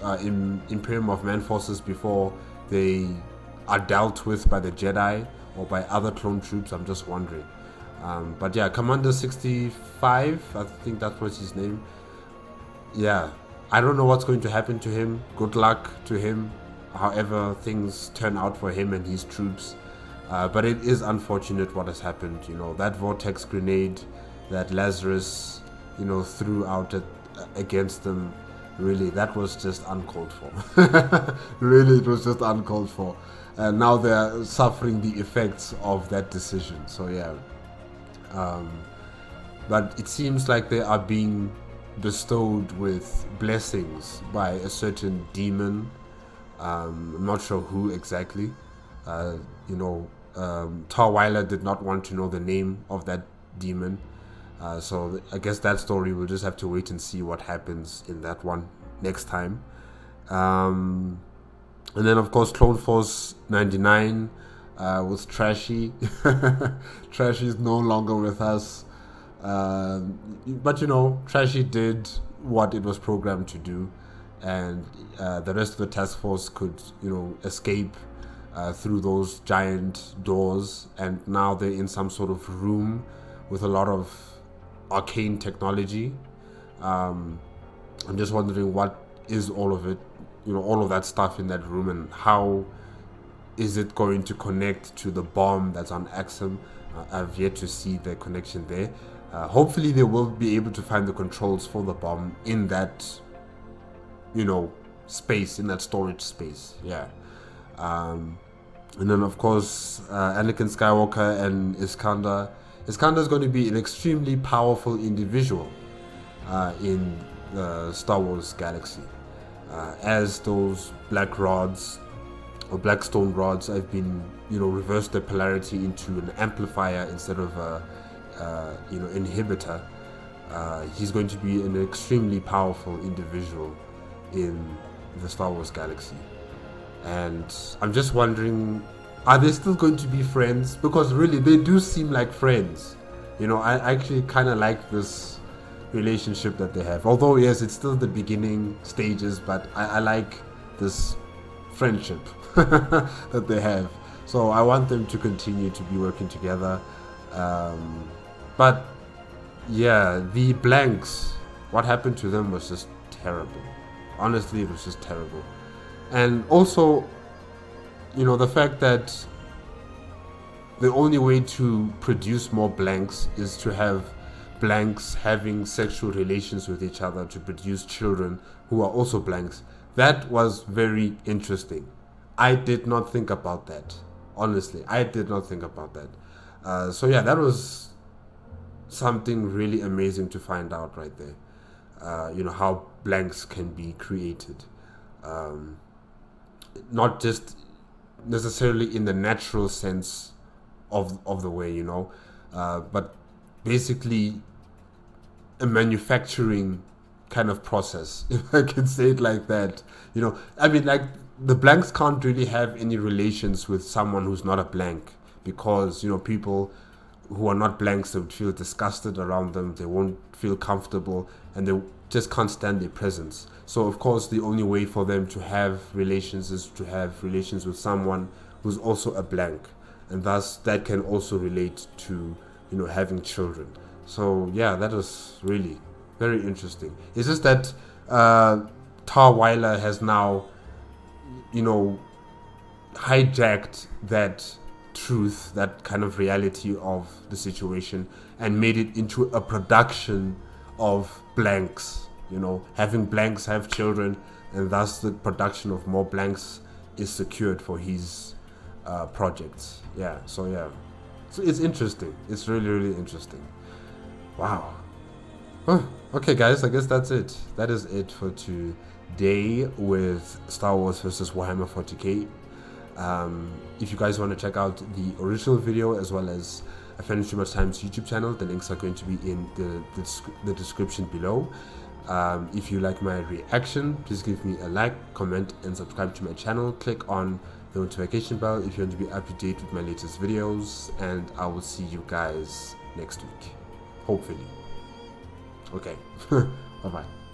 Imperium of Man forces before they are dealt with by the Jedi or by other clone troops? I'm just wondering. But yeah, Commander 65, I think that was his name. Yeah, I don't know what's going to happen to him. Good luck to him, however things turn out for him and his troops. But it is unfortunate what has happened. You know, that vortex grenade that Lazarus, you know, threw out against them, really, that was just uncalled for. Really, it was just uncalled for. And now they're suffering the effects of that decision. So yeah, but it seems like they are being bestowed with blessings by a certain demon. I'm not sure who exactly. You know, Tar Weiler did not want to know the name of that demon. So I guess that story, we'll just have to wait and see what happens in that one next time. And then, of course, Clone Force 99 with Trashy. Trashy is no longer with us. But, you know, Trashy did what it was programmed to do. And the rest of the task force could, you know, escape through those giant doors. And now they're in some sort of room with a lot of arcane technology. I'm just wondering what is all of it, you know, all of that stuff in that room, and how is it going to connect to the bomb that's on Axum? I've yet to see the connection there. Hopefully they will be able to find the controls for the bomb in that, you know, space, in that storage space. Yeah. And then, of course, Anakin Skywalker and Iskandar. Iskandar is going to be an extremely powerful individual in the Star Wars galaxy. As those black rods or black stone rods have been, you know, reversed their polarity into an amplifier instead of a, you know, inhibitor. He's going to be an extremely powerful individual in the Star Wars galaxy. And I'm just wondering, are they still going to be friends? Because really, they do seem like friends. You know, I actually kind of like this relationship that they have. Although, yes, it's still the beginning stages, but I like this friendship that they have. So I want them to continue to be working together. But yeah, the blanks, what happened to them was just terrible. Honestly, it was just terrible. And also, you know, the fact that the only way to produce more blanks is to have blanks having sexual relations with each other to produce children who are also blanks. That was very interesting. I did not think about that. Honestly, I did not think about that. So yeah, that was something really amazing to find out right there. You know, how blanks can be created. not just necessarily in the natural sense of the way, you know, but basically a manufacturing kind of process, if I can say it like that. You know, I mean, like, the blanks can't really have any relations with someone who's not a blank, because, you know, people who are not blanks, they would feel disgusted around them, they won't feel comfortable, and they just can't stand their presence. So of course the only way for them to have relations is to have relations with someone who's also a blank, and thus that can also relate to, you know, having children. So yeah, that is really very interesting. It's just that Tarweiler has now, you know, hijacked that truth, that kind of reality of the situation, and made it into a production of blanks, you know, having blanks have children, and thus the production of more blanks is secured for his projects. Yeah, so yeah, so it's interesting. It's really, really interesting. Wow. Okay guys, I guess that's it. That is it for today with Star Wars versus Warhammer 40K. If you guys want to check out the original video as well as AFanWithTooMuchTime's YouTube channel, the links are going to be in the description below. If you like my reaction, please give me a like, comment, and subscribe to my channel. Click on the notification bell if you want to be up to date with my latest videos, and I will see you guys next week, hopefully. Okay. Bye bye.